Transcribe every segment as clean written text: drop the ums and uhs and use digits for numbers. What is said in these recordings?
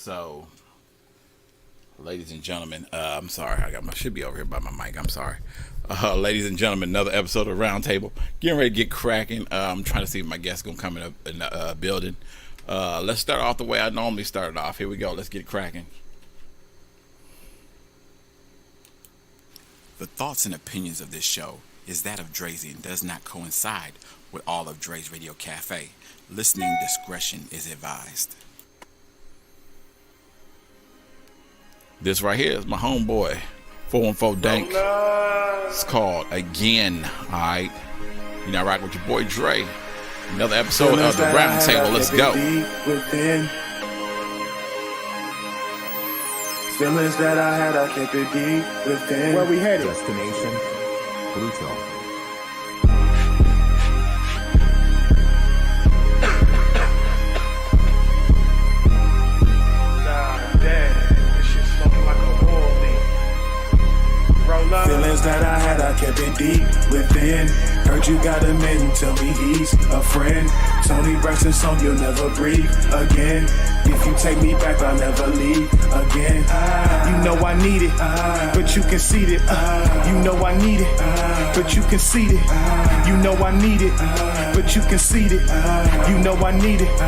So, ladies and gentlemen, I'm sorry, should be over here by my mic. I'm sorry, ladies and gentlemen, another episode of Roundtable. Getting ready to get cracking. I'm trying to see if my guests gonna come in the building. Let's start off the way I normally start it off. Here we go. Let's get cracking. The thoughts and opinions of this show is that of Drazy and does not coincide with all of Dre's Radio Cafe. Listening discretion is advised. This right here is my homeboy, 414 Dank. It's called Again, alright? You know, rock with your boy Dre. Another episode of the Roundtable. Let's go. Feelings that I had, I kept it deep within. Where we headed? Destination Pluto. Feelings that I had, I kept it deep within. Heard you got a man, you tell me he's a friend. Tony Braxton song, you'll never breathe again. If you take me back, I'll never leave again. You know I need it, but you concede it. You know I need it, but you concede it. You know I need it, but you concede it. You know I need it,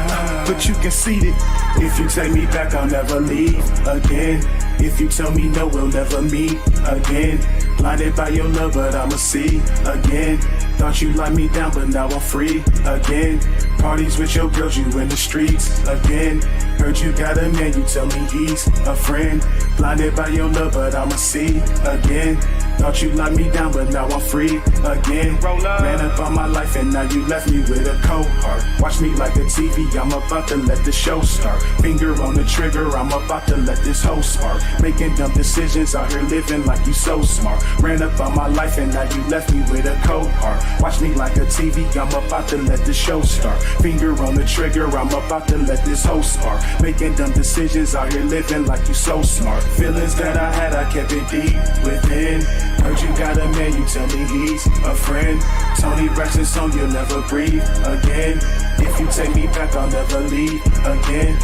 but you concede it. If you take me back, I'll never leave again. If you tell me no, we'll never meet again. Blinded by your love, but I'ma see again. Thought you locked me down, but now I'm free again. Parties with your girls, you in the streets again. Heard you got a man, you tell me he's a friend. Blinded by your love, but I'ma see again. Thought you locked me down, but now I'm free again. Ran up on my life and now you left me with a cold heart. Watch me like a TV, I'm about to let the show start. Finger on the trigger, I'm about to let this hoe spark. Making dumb decisions, out here living like you so smart. Ran up on my life and now you left me with a cold heart. Watch me like a TV, I'm about to let the show start. Finger on the trigger, I'm about to let this hoe spark. Making dumb decisions, out here living like you so smart. Feelings that I had, I kept it deep within. Heard you got a man, you tell me he's a friend. Tony Braxton song, you'll never breathe again. If you take me back, I'll never leave again.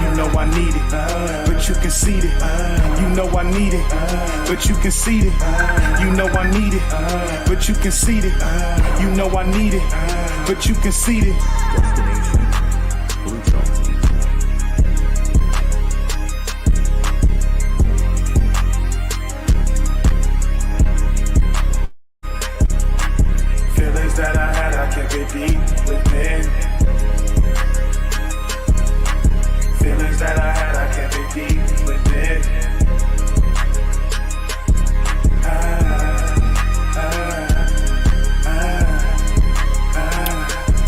You know I need it, but you concede it. You know I need it, but you concede it. You know I need it, but you concede it. You know I need it, but you concede it. Destination Pluto. Feelings that I had, I kept it deep within. Feelings that I had, I kept it deep within.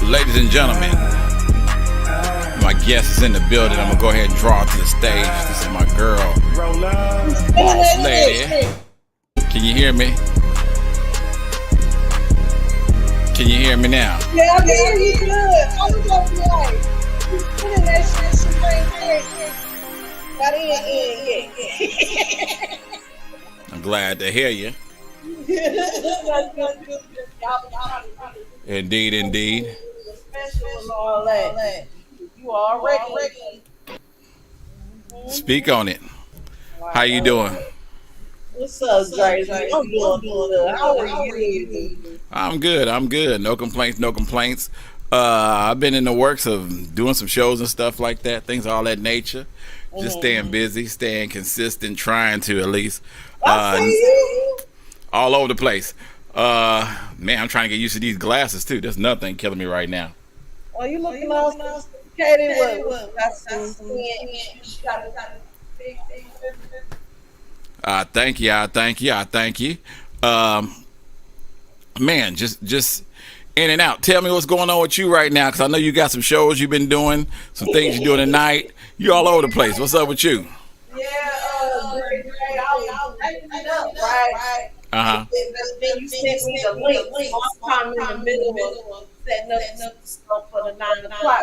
Ladies and gentlemen, my guest is in the building. I'm gonna go ahead and draw her to the stage. This is my girl, Boss Lady. Can you hear me? Can you hear me now? Yeah, I can hear you good. I was gonna be like, you putting that shit, she ain't got in. I'm glad to hear you. Indeed, indeed. All that. You already. Speak on it. How you doing? What's up, Drazy? I'm doing good. How are you? I'm good. No complaints. I've been in the works of doing some shows and stuff like that, things of all that nature. Just staying busy, staying consistent, trying to at least all over the place. Man, I'm trying to get used to these glasses too. There's nothing killing me right now. Oh, you looking all sophisticated? What? Got some Thank you. Man, just in and out. Tell me what's going on with you right now, because I know you got some shows you've been doing, some things you're doing tonight. You all over the place. What's up with you? Yeah, Dre, I was typing up, right? Then you sent me the link. So I'm kind of in the middle of setting up stuff for the 9 o'clock.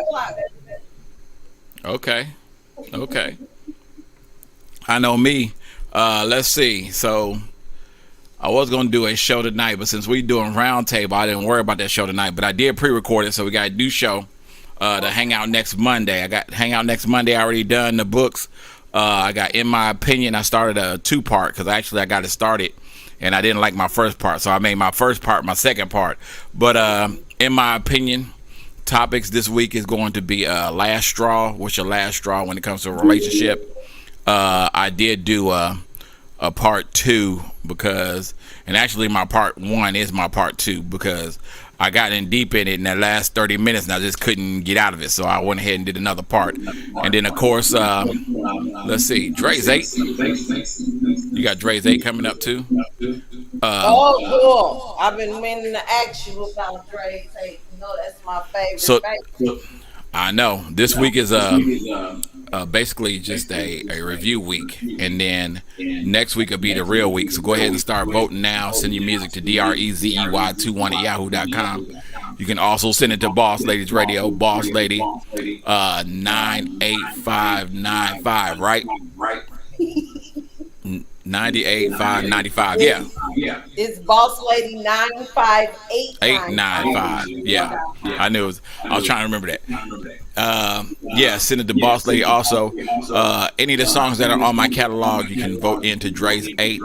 Okay. I know me. Let's see. So I was going to do a show tonight, but since we doing Roundtable, I didn't worry about that show tonight. But I did pre-record it, so we got a new show the Hangout Next Monday. I got Hangout Next Monday already done, the books. I got In My Opinion. I started a 2-part because I got it started and I didn't like my first part. So I made my first part my second part. But In My Opinion, topics this week is going to be last straw. What's your last straw when it comes to a relationship? I did do a part 2 because, and actually my part 1 is my part 2 because I got in deep in it in the last 30 minutes and I just couldn't get out of it. So I went ahead and did another part. And then of course, let's see, Dre's 8. You got Dre's 8 coming up too. Cool. I've been meaning to ask you about Dre's 8. You know that's my favorite. So I know this week is basically just a review week, and then next week will be the real week. So go ahead and start voting now. Send your music to drezey21@yahoo.com. You can also send it to Boss Ladies Radio, Boss Lady 98595, right? 98595. Yeah. It's Boss Lady 95895. Yeah. I knew it was. I was trying to remember that. Yeah, send it to Boss Lady. Also, any of the songs that are on my catalog, you can vote into Dre's 8.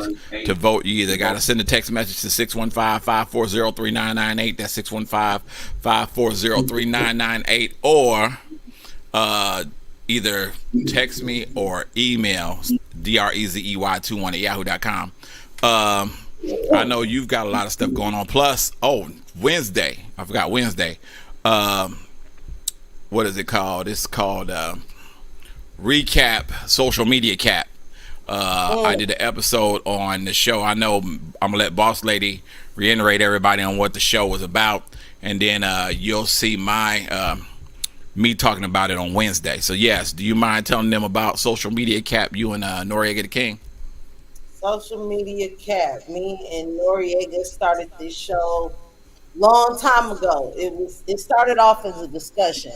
To vote, you either got to send a text message to 615-540-3998. That's 615-540-3998, or either text me or email drezey21@yahoo.com. I know you've got a lot of stuff going on. Plus, Wednesday. I forgot Wednesday. What is it called? It's called Recap Social Media Cap. I did an episode on the show. I know I'm gonna let Boss Lady reiterate everybody on what the show was about, and then you'll see my me talking about it on Wednesday. So yes, do you mind telling them about Social Media Cap, you and Noriega the King? Social Media Cap. Me and Noriega started this show long time ago. It started off as a discussion.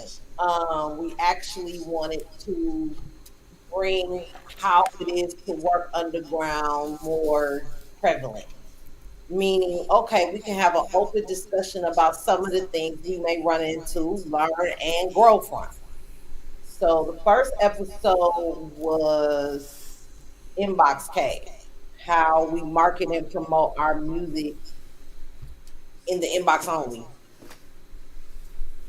We actually wanted to bring how it is to work underground more prevalent. Meaning, okay, we can have an open discussion about some of the things we may run into, learn, and grow from. So the first episode was Inbox K, how we market and promote our music in the inbox only.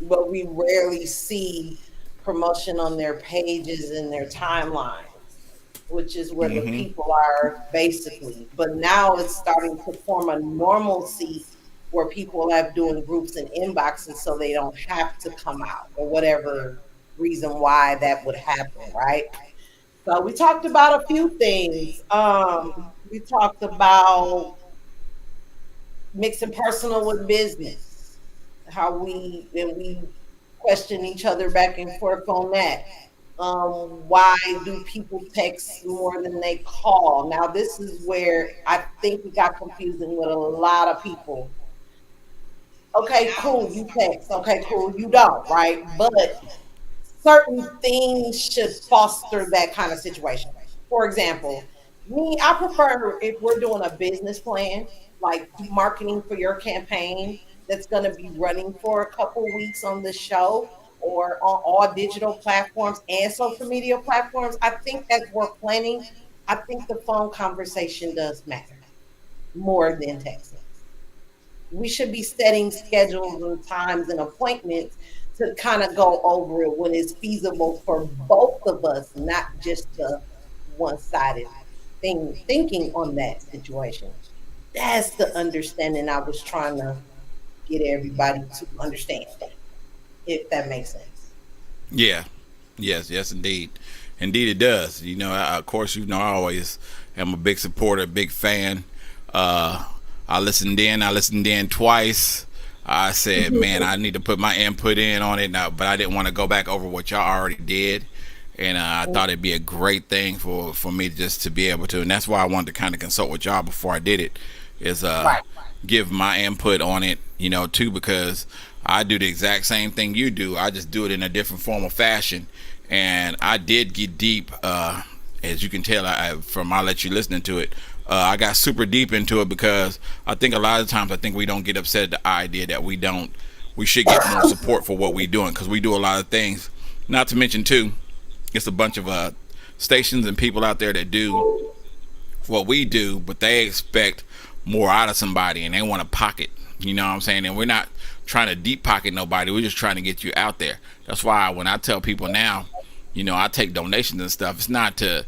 But we rarely see promotion on their pages and their timelines, which is where the people are basically. But now it's starting to form a normalcy where people have doing groups and inboxes so they don't have to come out, or whatever reason why that would happen, right? So we talked about a few things. We talked about mixing personal with business, how we question each other back and forth on that. Why do people text more than they call? Now, this is where I think it got confusing with a lot of people. Okay, cool, you text. Okay, cool, you don't, right? But certain things should foster that kind of situation. For example, I prefer if we're doing a business plan, like marketing for your campaign that's going to be running for a couple weeks on the show, or on all digital platforms and social media platforms, I think that's worth planning. I think the phone conversation does matter more than texting. We should be setting schedules and times and appointments to kind of go over it when it's feasible for both of us, not just the one-sided thinking on that situation. That's the understanding I was trying to get everybody to understand, if that makes sense. Yeah. Yes, indeed. Indeed it does. You know, of course, you know, I always am a big supporter, big fan. I listened in twice. I said, man, I need to put my input in on it now, but I didn't want to go back over what y'all already did. And I thought it'd be a great thing for me just to be able to, and that's why I wanted to kind of consult with y'all before I did it, is give my input on it, you know, too, because I do the exact same thing you do. I just do it in a different form of fashion. And I did get deep, as you can tell from I let you listening to it. I got super deep into it because I think a lot of times we don't get upset at the idea that we don't we should get more support for what we're doing, because we do a lot of things. Not to mention too, it's a bunch of stations and people out there that do what we do, but they expect more out of somebody and they want to pocket. You know what I'm saying? And we're not trying to deep pocket nobody. We're just trying to get you out there. That's why when I tell people now, you know, I take donations and stuff. It's not to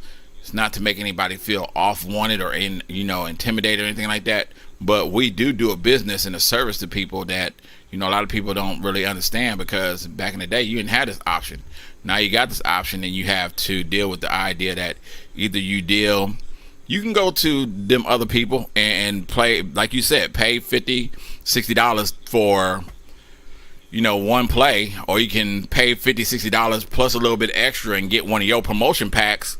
make anybody feel off wanted or intimidated or anything like that. But we do a business and a service to people that, you know, a lot of people don't really understand, because back in the day you didn't have this option. Now you got this option, and you have to deal with the idea that either you can go to them other people and play, like you said, pay $50-$60 for, you know, one play, or you can pay $50-$60 plus a little bit extra and get one of your promotion packs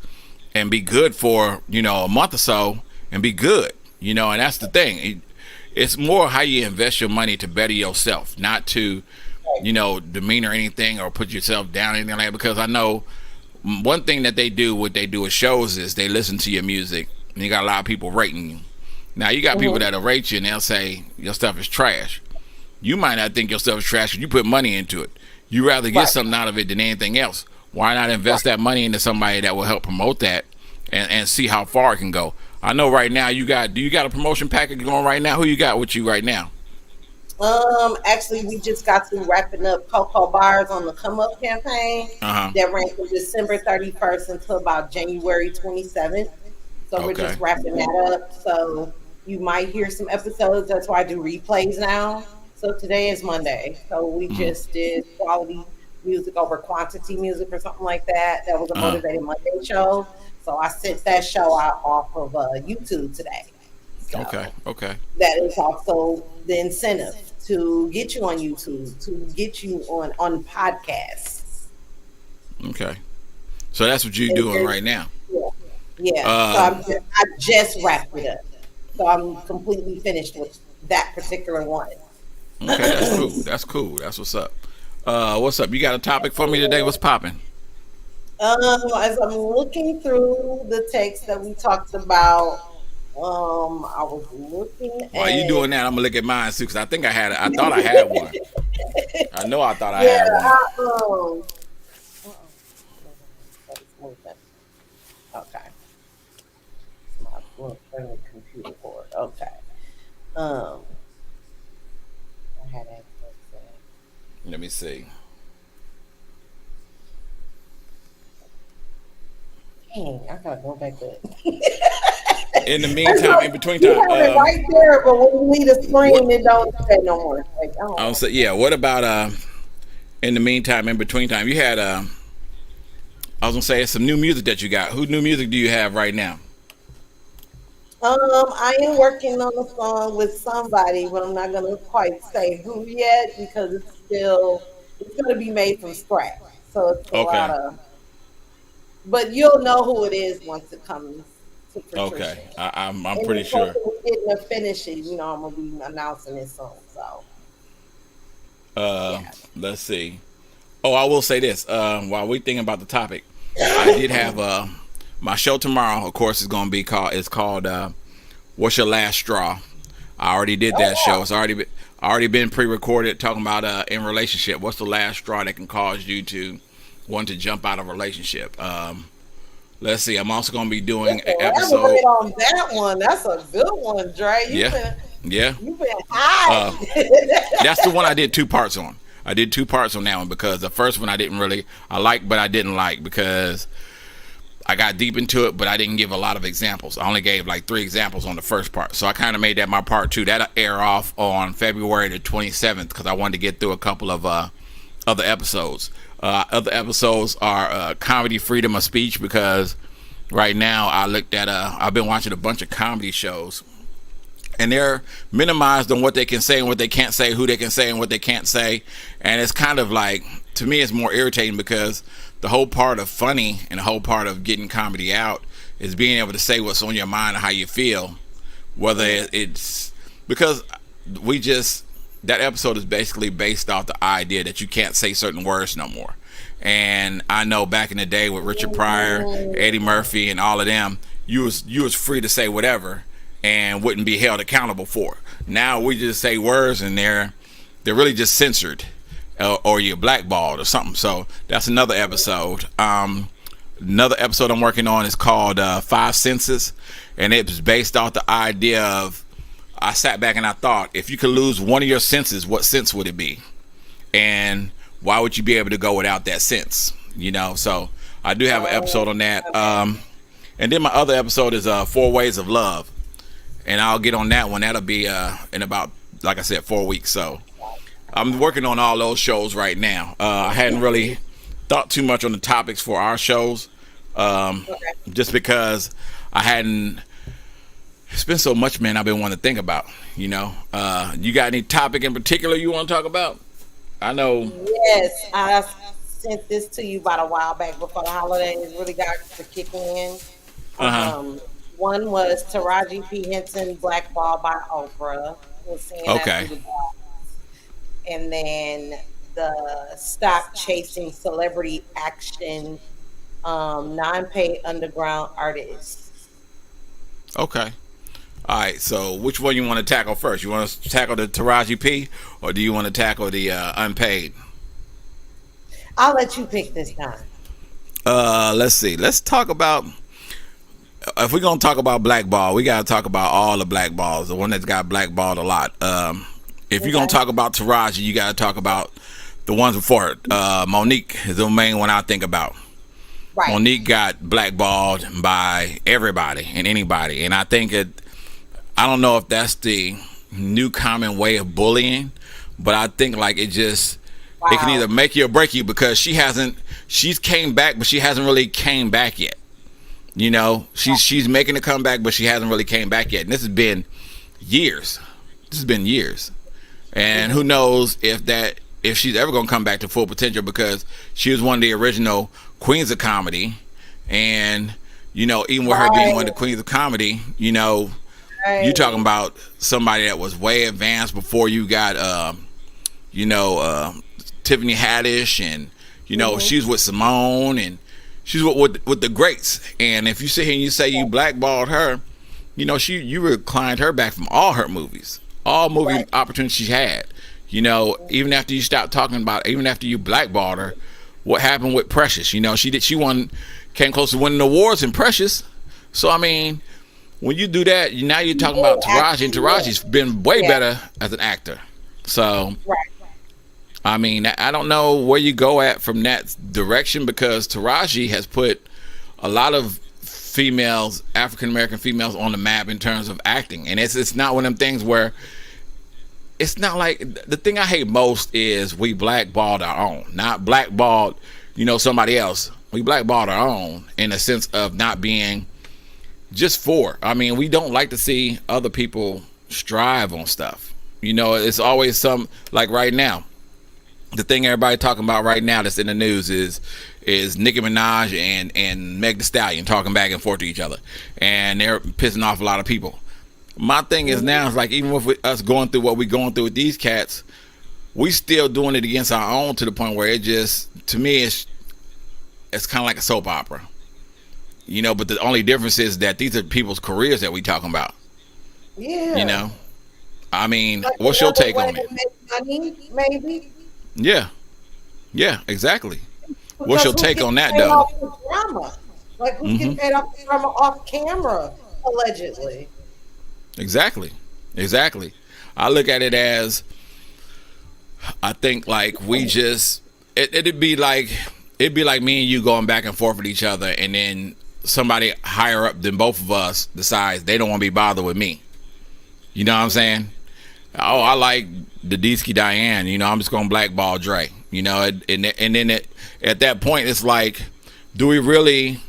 and be good for, you know, a month or so and be good, you know. And that's the thing. It's more how you invest your money to better yourself, not to, you know, demean or anything or put yourself down or anything like that. Because I know one thing that what they do with shows is they listen to your music, and you got a lot of people rating you. Now you got people that'll rate you and they'll say your stuff is trash. You might not think your stuff is trash, but you put money into it. You rather get something out of it than anything else. Why not invest that money into somebody that will help promote that and see how far it can go? I know right now do you got a promotion package going right now? Who you got with you right now? Actually, we just got to wrapping up Cocoa Bars on the Come Up campaign that ran from December 31st until about January 27th. So we're just wrapping that up. So you might hear some episodes. That's why I do replays now. So today is Monday. So we just did quality music over quantity music or something like that. That was a Motivated Monday show. So I sent that show out off of YouTube today. So okay. That is also the incentive to get you on YouTube, to get you on podcasts. Okay. So that's what you're doing right now. Yeah. So I just wrapped it up. So I'm completely finished with that particular one. Okay, that's cool. That's what's up. What's up? You got a topic for me today? What's popping? As I'm looking through the text that we talked about, I was looking at... While you doing that, I'm gonna look at mine too, because I thought I had one. I know I thought I had one. Okay. My computer board. Okay. I had that. Let me see. Dang, I gotta go back to it. In the meantime, in between time, you have it right there, but when you need a screen, it don't say no more. Like, I'll say, yeah. What about in the meantime, in between time, you had I was gonna say some new music that you got. Who new music do you have right now? I am working on a song with somebody, but I'm not gonna quite say who yet, because it's gonna be made from scratch. So it's a lot of, but you'll know who it is once it comes to fruition. Okay, I'm pretty sure. Getting to finish it, you know, I'm gonna be announcing it soon. So, let's see. Oh, I will say this. While we're thinking about the topic, I did have my show tomorrow. Of course, is going to be called. It's called "What's Your Last Straw." I already did that show. It's already been pre-recorded, talking about in relationship. What's the last straw that can cause you to want to jump out of a relationship? Let's see. I'm also going to be doing an episode on that one. That's a good one, Dre. You've been high. That's the one I did 2 parts on. I did 2 parts on that one, because the first one I liked, but I didn't like, because I got deep into it, but I didn't give a lot of examples. I only gave like 3 examples on the first part. So I kind of made that my part 2. That'll air off on February the 27th, because I wanted to get through a couple of other episodes. Other episodes are comedy freedom of speech, because right now I've been watching a bunch of comedy shows, and they're minimized on what they can say and what they can't say, who they can say and what they can't say. And it's kind of like, to me, it's more irritating, because the whole part of funny and the whole part of getting comedy out is being able to say what's on your mind and how you feel, whether it's because that episode is basically based off the idea that you can't say certain words no more. And I know back in the day with Richard Pryor, Eddie Murphy, and all of them, you was free to say whatever and wouldn't be held accountable for. Now we just say words, and they're really just censored, or you're blackballed or something. So that's another episode. Another episode I'm working on is called Five Senses, and it's based off the idea of, I sat back and I thought, if you could lose one of your senses, what sense would it be? And why would you be able to go without that sense? You know, so I do have an episode on that. And then my other episode is 4 Ways of Love, and I'll get on that one. That'll be in about, like I said, 4 weeks. So I'm working on all those shows right now. I hadn't really thought too much on the topics for our shows, just because I hadn't. It's been so much, man, I've been wanting to think about, you know. You got any topic in particular you want to talk about? I know. Yes, I sent this to you about a while back before the holidays really got to kick in. One was Taraji P. Henson blackballed by Oprah. We'll see that through the box. And then the Stop Chasing Celebrity Action, non-paid underground artists. Okay. All right. So which one you want to tackle first? You want to tackle the Taraji P, or do you want to tackle the unpaid? I'll let you pick this time. Let's see. Let's talk about, if we're going to talk about blackball, we got to talk about all the blackballs, the one that's got blackballed a lot. If you're going to talk about Taraji, you got to talk about the ones before it. Monique is the main one I think about. Right. Monique got blackballed by everybody and anybody. And I think I don't know if that's the new common way of bullying, but I think like it just, it can either make you or break you, because she's came back, but she hasn't really came back yet. You know, she's making a comeback, but she hasn't really came back yet. And this has been years. And who knows if she's ever going to come back to full potential, because she was one of the original queens of comedy. And, you know, even with her being one of the queens of comedy, you know, you're talking about somebody that was way advanced before you got, Tiffany Haddish, and, you know, she's with Simone, and she's with the greats. And if you sit here and you say you blackballed her, you know, you reclined her back from all her movies, all movie opportunities she had. You know, even after you stopped talking about, even after you blackballed her, what happened with Precious? You know, she came close to winning awards in Precious. So I mean, when you do that, now you're talking about Taraji, and Taraji's been way better as an actor. So, I mean, I don't know where you go at from that direction, because Taraji has put a lot of females, African American females, on the map in terms of acting. And it's not one of them things where, it's not like, the thing I hate most is we blackballed our own, not blackballed, you know, somebody else. We blackballed our own in a sense of not being just for. I mean, we don't like to see other people strive on stuff. You know, it's always some, like right now, the thing everybody talking about right now that's in the news is Nicki Minaj and Meg Thee Stallion talking back and forth to each other, and they're pissing off a lot of people. My thing is now, is like, even with us going through what we're going through with these cats, we still doing it against our own, to the point where it just, to me, it's kind of like a soap opera, you know. But the only difference is that these are people's careers that we talking about. Yeah. You know, I mean, like, what's your take on it? Money, maybe. Yeah. Yeah. Exactly. Because what's your take on that, though? Drama. Like, who's getting paid off the drama off camera, allegedly? Exactly. I look at it as, I think like we just, it'd be like me and you going back and forth with each other, and then somebody higher up than both of us decides they don't want to be bothered with me. You know what I'm saying? Oh, I like the Deesky Diane, you know, I'm just going to blackball Dre, you know, and then at that point, it's like, do we really,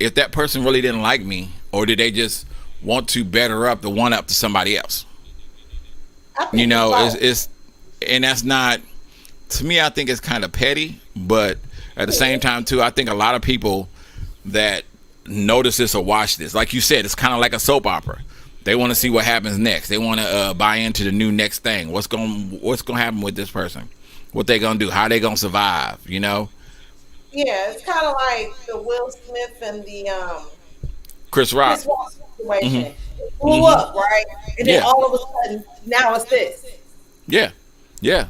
if that person really didn't like me, or did they just want to better up the one up to somebody else? You know, it's and that's not, to me, I think it's kind of petty, but at the same time too, I think a lot of people that notice this or watch this, like you said, it's kind of like a soap opera. They want to see what happens next. They want to buy into the new next thing. What's going to happen with this person? What they going to do? How they going to survive? You know? Yeah, it's kind of like the Will Smith and the Chris Rock situation. It blew up, right? And then all of a sudden, now it's this. Yeah. Yeah.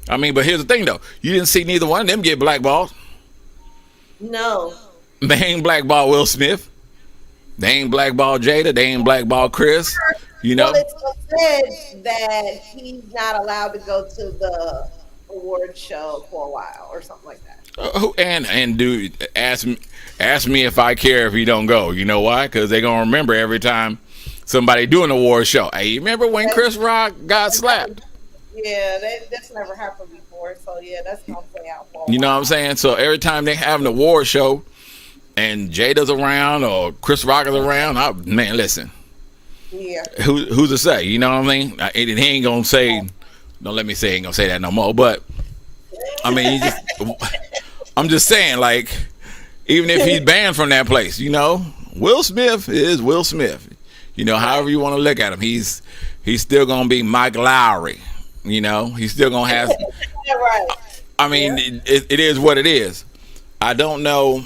I mean, but here's the thing though. You didn't see neither one of them get blackballed. No. They ain't blackballed Will Smith. They ain't blackballed Jada. They ain't blackballed Chris. You know. Well, it's said that he's not allowed to go to the award show for a while or something like that. And dude, ask me if I care if he don't go. You know why? Because they gonna remember every time somebody do an award show. Hey, you remember when Chris Rock got slapped? Yeah, that's never happened before. So yeah, that's gonna play out for a You know while. what I'm saying? So every time they have an award show and Jada's around or Chris Rock is around, man, listen. Yeah. Who's to say? You know what I mean? He ain't gonna say. Don't let me say he ain't gonna say that no more. But I mean, I'm just saying, like, even if he's banned from that place, you know, Will Smith is Will Smith. You know, however you want to look at him, he's still gonna be Mike Lowry. You know, he's still gonna have. Right. I mean, it is what it is. I don't know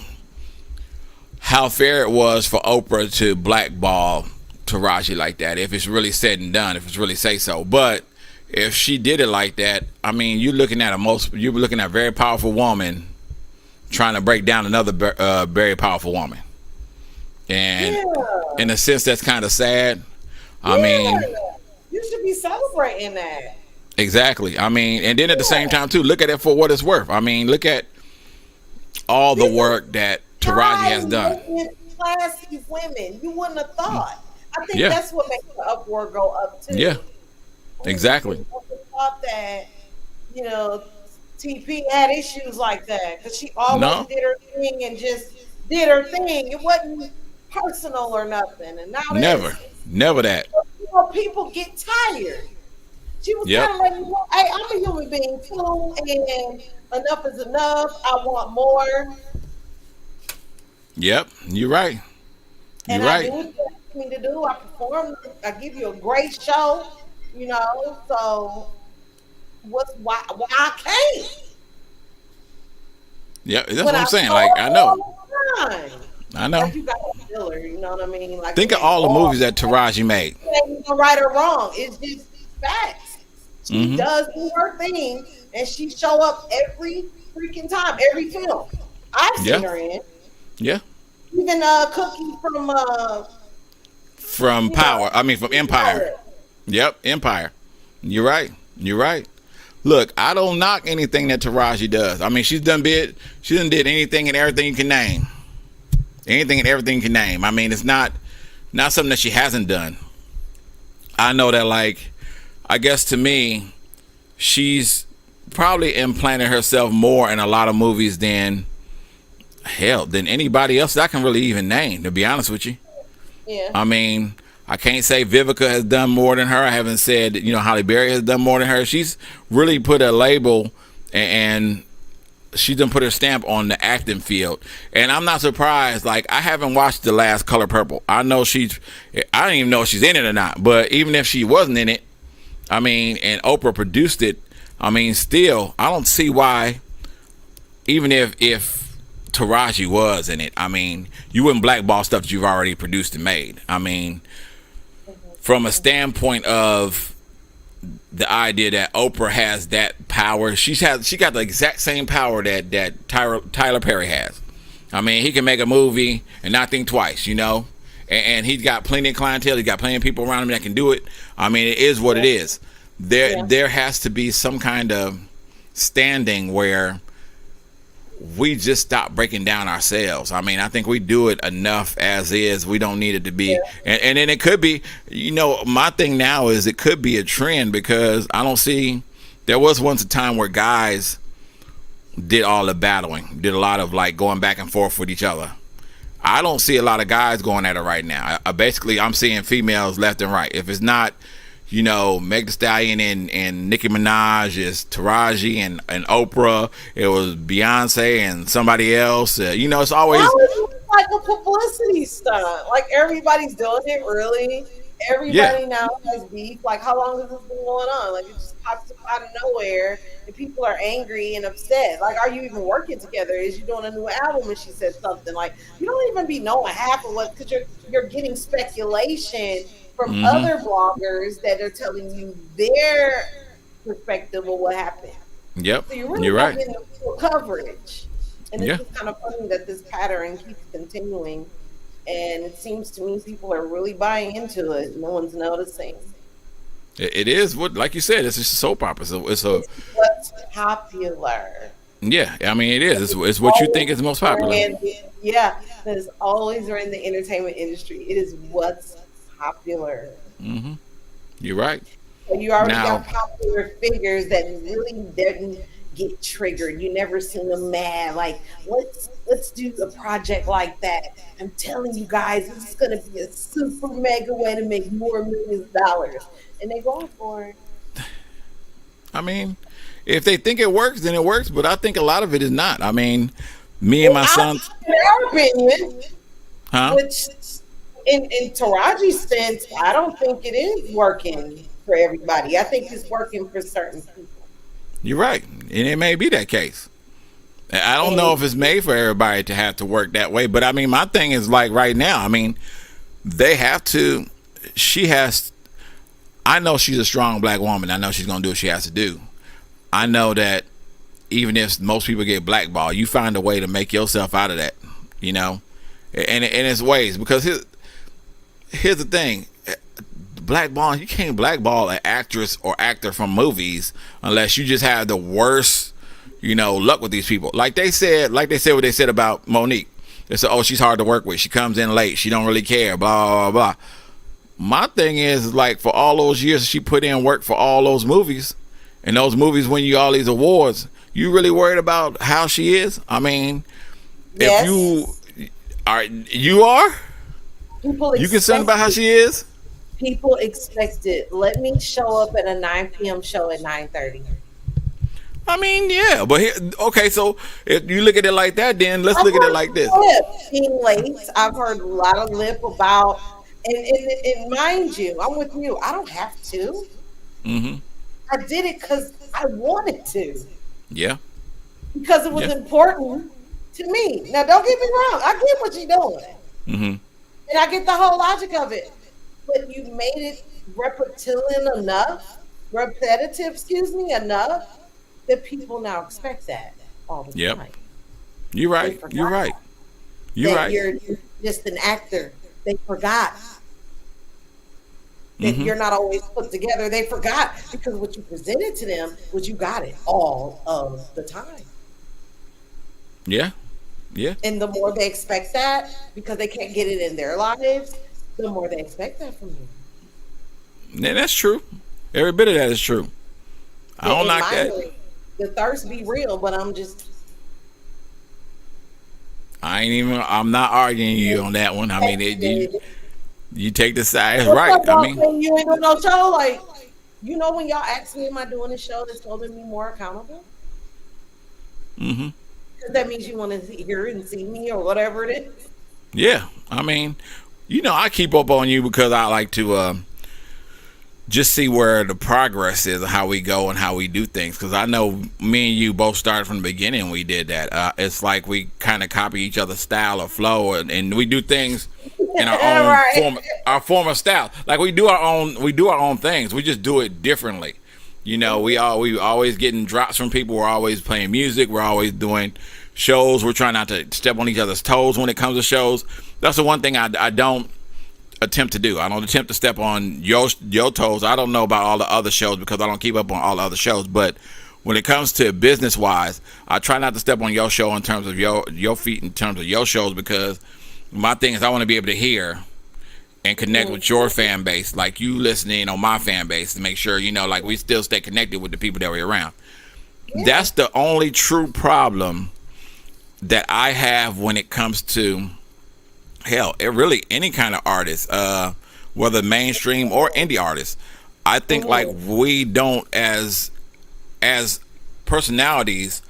how fair it was for Oprah to blackball Taraji like that. If it's really said and done, if it's really say so, but if she did it like that, I mean, you're looking at a very powerful woman trying to break down another very powerful woman, and in a sense, that's kind of sad. I mean, you should be celebrating that. Exactly. I mean, and then at the same time too, look at it for what it's worth. I mean, look at all the work that Taraji has done. Classy women, you wouldn't have thought. I think Yeah. that's what makes the upward go up too. Yeah. Exactly. People thought that, you know, TP had issues like that because she always did her thing and just did her thing. It wasn't personal or nothing. And now Never that. You know, people get tired. She was kind of like, hey, I'm a human being too, and enough is enough. I want more. Yep, you're right. And I do what you ask me to do. I perform. I give you a great show. You know, so why I can't? Yeah, that's what I'm saying. Like, I know. I know. Like, you got a filler, you know what I mean? Like, think of all the movies that Taraji made. Ain't no right or wrong. It's just facts. She does do her thing, and she show up every freaking time, every film I've seen her in. Yeah. Even Cookie from Power. I mean, from Empire. Yep, Empire. You're right. You're right. Look, I don't knock anything that Taraji does. I mean, she done did anything and everything you can name. Anything and everything you can name. I mean, it's not something that she hasn't done. I know that, like, I guess to me, she's probably implanted herself more in a lot of movies than anybody else that I can really even name, to be honest with you. Yeah. I mean, I can't say Vivica has done more than her. I haven't said, Halle Berry has done more than her. She's really put a label and she done put her stamp on the acting field. And I'm not surprised. Like, I haven't watched The Last Color Purple. I don't even know if she's in it or not. But even if she wasn't in it, I mean, and Oprah produced it, I mean, still, I don't see why, even if Taraji was in it, I mean, you wouldn't blackball stuff that you've already produced and made. I mean, from a standpoint of the idea that Oprah has that power, she got the exact same power that Tyler Perry has. I mean, he can make a movie and not think twice, and he's got plenty of clientele. He's got plenty of people around him that can do it. I mean, it is what it is. There has to be some kind of standing where we just stop breaking down ourselves. I mean, I think we do it enough as is. We don't need it to be. And then it could be, my thing now is it could be a trend because I don't see, there was once a time where guys did all the battling, did a lot of like going back and forth with each other. I don't see a lot of guys going at it right now. Basically, I'm seeing females left and right. If it's not, Meg Thee Stallion and Nicki Minaj, is Taraji and Oprah. It was Beyonce and somebody else. It's always like a publicity stunt. Like, everybody's doing it, really. Everybody now has beef. Like, how long has this been going on? Like, it just pops up out of nowhere, and people are angry and upset. Like, are you even working together? Is you doing a new album? And she said something like, you don't even be knowing half of what, because you're getting speculation from other bloggers that are telling you their perspective of what happened. Yep. So you're really You're not right. getting the full coverage. And Yeah. it's just kind of funny that this pattern keeps continuing. And it seems to me people are really buying into it. No one's noticing. It is what, like you said, it's just a soap opera. So it's a, What's popular. yeah. I mean, it is. It's what you think is most popular. And, yeah, there's always in the entertainment industry. It is what's popular. Mm-hmm. You're right. So you already Now- got popular figures that really didn't get triggered. You never seen them mad. Like, let's do a project like that. I'm telling you guys, this is gonna be a super mega way to make more millions of dollars. And they going for it. I mean, if they think it works, then it works. But I think a lot of it is not. I mean, me and my son, In our opinion, huh? which in Taraji's sense, I don't think it is working for everybody. I think it's working for certain people. You're right, and it may be that case. I don't know if it's made for everybody to have to work that way, but I mean, my thing is like right now. I mean, they have to. She has. I know she's a strong black woman. I know she's gonna do what she has to do. I know that even if most people get blackballed, you find a way to make yourself out of that. You know, and it's ways, because here's the thing. Blackball, you can't blackball an actress or actor from movies unless you just have the worst, luck with these people. Like they said what they said about Monique. They said, oh, she's hard to work with. She comes in late. She don't really care. Blah, blah, blah. My thing is, like, for all those years she put in work for all those movies, and those movies win you all these awards, you really worried about how she is? I mean, Yes. if you are? People You concerned about how she is? People expect it. Let me show up at a 9 p.m. show at 9:30. I mean, yeah, but okay, so if you look at it like that, then let's look at it like this. Being late, I've heard a lot of lip about, and mind you, I'm with you. I don't have to. Mm-hmm. I did it because I wanted to, Yeah. because it was Yeah. important to me. Now, don't get me wrong. I get what you're doing, Mm-hmm. and I get the whole logic of it. But you made it repetitive enough that people now expect that all the Yep. time. You're right. They You're forgot right. You're that right. You're just an actor. They forgot that Mhm. you're not always put together. They forgot because what you presented to them was you got it all of the time. Yeah. Yeah. And the more they expect that, because they can't get it in their lives, the more they expect that from you. Yeah, that's true. Every bit of that is true. I don't In knock my that. way, the thirst be real, but I'm just I'm not arguing you on that one. I mean, you take the side. It's What's right. up, I mean, Dawson? You ain't doing no show. Like, when y'all ask me, am I doing a show that's holding me more accountable? mm-hmm. Because that means you want to hear and see me or whatever it is. Yeah. I mean, I keep up on you because I like to just see where the progress is, how we go and how we do things. Because I know me and you both started from the beginning. We did that. It's like we kind of copy each other's style or flow, and we do things in our own Right. form of style. Like we do our own things. We just do it differently. We always getting drops from people. We're always playing music. We're always doing shows. We're trying not to step on each other's toes when it comes to shows. That's the one thing I don't attempt to do. I don't attempt to step on your toes. I don't know about all the other shows because I don't keep up on all the other shows. But when it comes to business wise, I try not to step on your show in terms of your feet in terms of your shows, because my thing is I want to be able to hear and connect with your fan base, like you listening on my fan base, to make sure like we still stay connected with the people that we're around. Yeah. That's the only true problem that I have when it comes to really any kind of artist, whether mainstream or indie artists. I think like we don't, as personalities,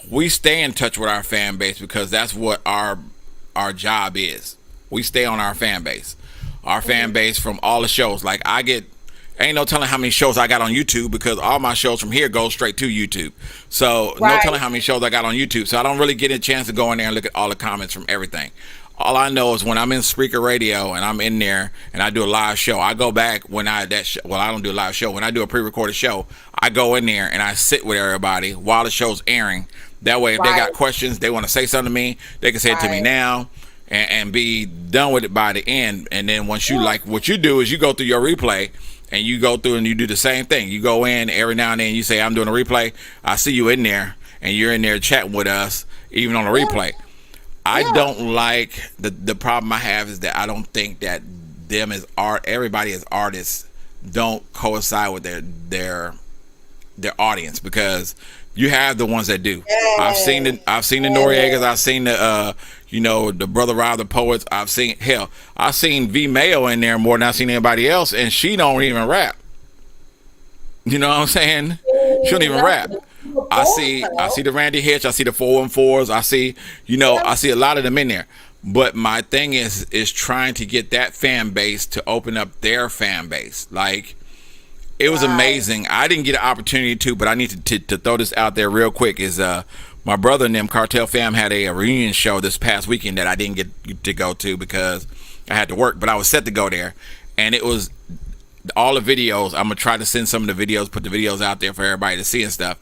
we stay in touch with our fan base because that's what our job is. We stay on our fan base. Our fan base from all the shows. Like ain't no telling how many shows I got on YouTube, because all my shows from here go straight to YouTube. So no telling how many shows I got on YouTube. So I don't really get a chance to go in there and look at all the comments from everything. All I know is when I'm in Spreaker Radio and I'm in there and I do a live show, I go back when I don't do a live show. When I do a pre-recorded show, I go in there and I sit with everybody while the show's airing. That way, if they got questions, they want to say something to me, they can say it to me now and be done with it by the end. And then once you like, what you do is you go through your replay and you go through and you do the same thing. You go in every now and then, you say, I'm doing a replay. I see you in there and you're in there chatting with us, even on the replay. I don't like the problem I have is that I don't think that them as everybody as artists don't coincide with their audience, because you have the ones that do. I've seen the Noriegas, I've seen the the Brother Rob the Poets. I've seen V Mayo in there more than I've seen anybody else, and she don't even rap. You know what I'm saying? She don't even rap. I see the Randy Hitch, I see the 414s, I see a lot of them in there. But my thing is trying to get that fan base to open up their fan base. Like, it was amazing. I didn't get an opportunity to, but I need to throw this out there real quick. Is my brother and them Cartel Fam had a reunion show this past weekend that I didn't get to go to because I had to work, but I was set to go there, and it was all the videos. I'm gonna try to send some of the videos, put the videos out there for everybody to see and stuff.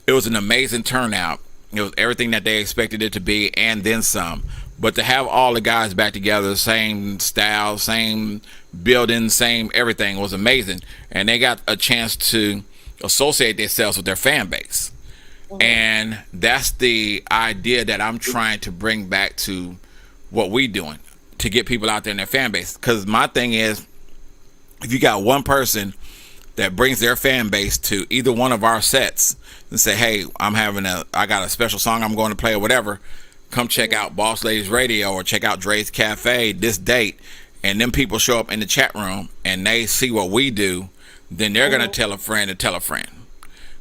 It was an amazing turnout. It was everything that they expected it to be and then some. But to have all the guys back together, same style, same building, same everything, was amazing. And they got a chance to associate themselves with their fan base. And that's the idea that I'm trying to bring back to what we doing, to get people out there in their fan base. Because my thing is, if you got one person that brings their fan base to either one of our sets and say, hey, I got a special song I'm going to play or whatever, come check out Boss Ladies Radio or check out Dre's Cafe this date, and then people show up in the chat room and they see what we do, then they're going to tell a friend to tell a friend.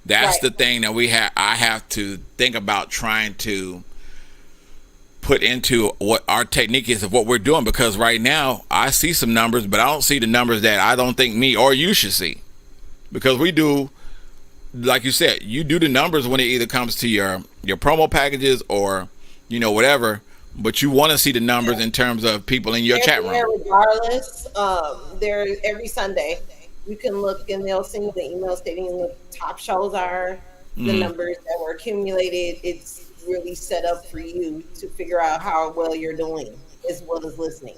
That's the thing that I have to think about trying to put into what our technique is of what we're doing, because right now I see some numbers, but I don't see the numbers that I don't think me or you should see. Because we do, like you said, you do the numbers when it either comes to your promo packages or, whatever, but you want to see the numbers in terms of people in your chat room. Regardless, there every Sunday, you can look and they'll send you the email stating what top shows are, the numbers that were accumulated. It's really set up for you to figure out how well you're doing as well as listening.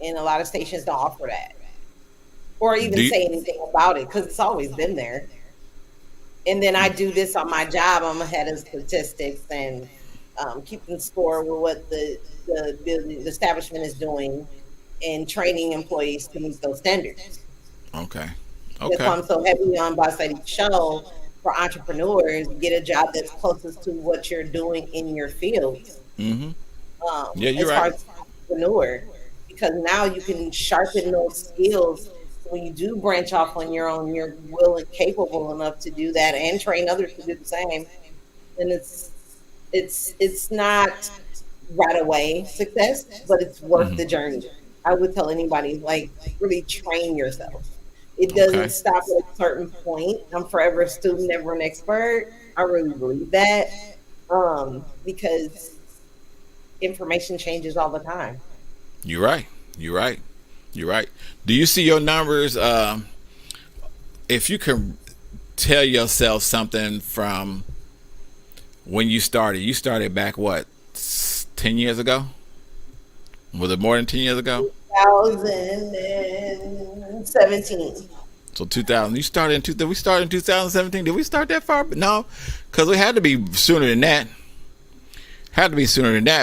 And a lot of stations don't offer that. Or even say anything about it, because it's always been there. And then I do this on my job. I'm ahead of statistics and keeping score with what the establishment is doing and training employees to meet those standards. Okay. That's why I'm so heavy on Boss Lady Show for entrepreneurs. Get a job that's closest to what you're doing in your field. Mm-hmm. You're as far as entrepreneur, because now you can sharpen those skills. When you do branch off on your own, you're willing, capable enough to do that and train others to do the same. And it's not right away success, but it's worth the journey. I would tell anybody, like, really train yourself. It doesn't stop at a certain point. I'm forever a student, never an expert. I really believe that, because information changes all the time. You're right. Do you see your numbers? If you can tell yourself something from when you started back, what, 10 years ago? Was it more than 10 years ago? 2017. So 2000. We started in 2017. Did we start that far? No, because we had to be sooner than that.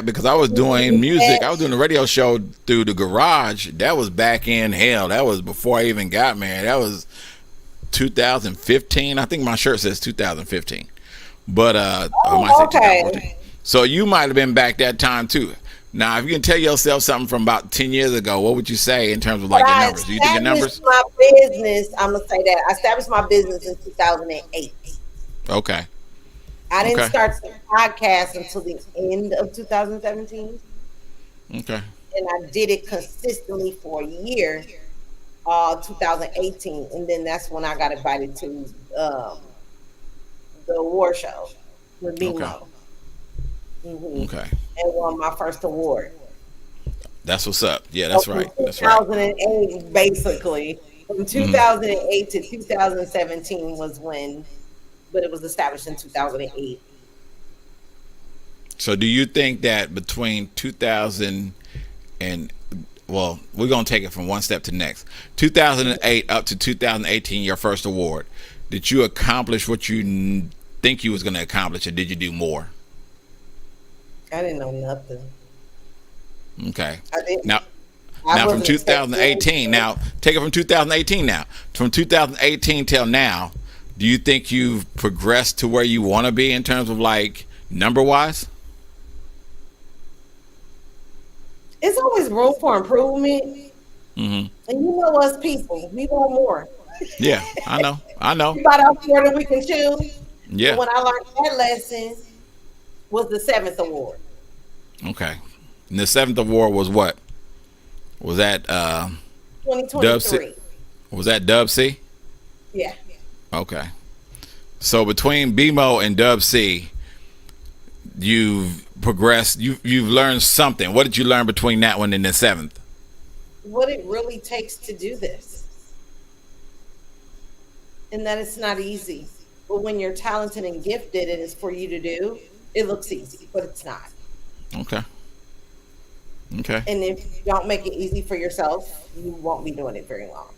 Because I was doing music. I was doing a radio show through the garage. That was back in hell. That was before I even got married. That was 2015. I think my shirt says 2015. But I might say 2014. So you might have been back that time too. Now, if you can tell yourself something from about 10 years ago, what would you say in terms of like your numbers? Do you think your numbers? My business, I'm gonna say that I established my business in 2008. Okay. I didn't start the podcast until the end of 2017. Okay. And I did it consistently for a year, 2018, and then that's when I got invited to the award show with BMO. Okay. And won my first award. That's what's up. Yeah, that's So right. from That's right. 2008, basically, from 2008 to 2017 was when, but it was established in 2008. So do you think that between 2000 and, well, we're going to take it from one step to the next. 2008 up to 2018, your first award. Did you accomplish what you think you was going to accomplish, or did you do more? I didn't know nothing. Okay. I didn't. Now I from wasn't 2018, expecting- now take it from 2018 now. From 2018 till now, do you think you've progressed to where you want to be in terms of like number wise? It's always room for improvement. Mm-hmm. And you know us people, we want more. Yeah, I know. We bought out more than we can chew. Yeah. And when I learned that lesson was the 7th award. Okay. And the 7th award was what? Was that 2023. Was that Dub C? Yeah. Okay. So between BMO and Dub C, you've progressed. You've learned something. What did you learn between that one and the 7th? What it really takes to do this. And that it's not easy. But when you're talented and gifted and it's for you to do, it looks easy, but it's not. Okay. Okay. And if you don't make it easy for yourself, you won't be doing it very long.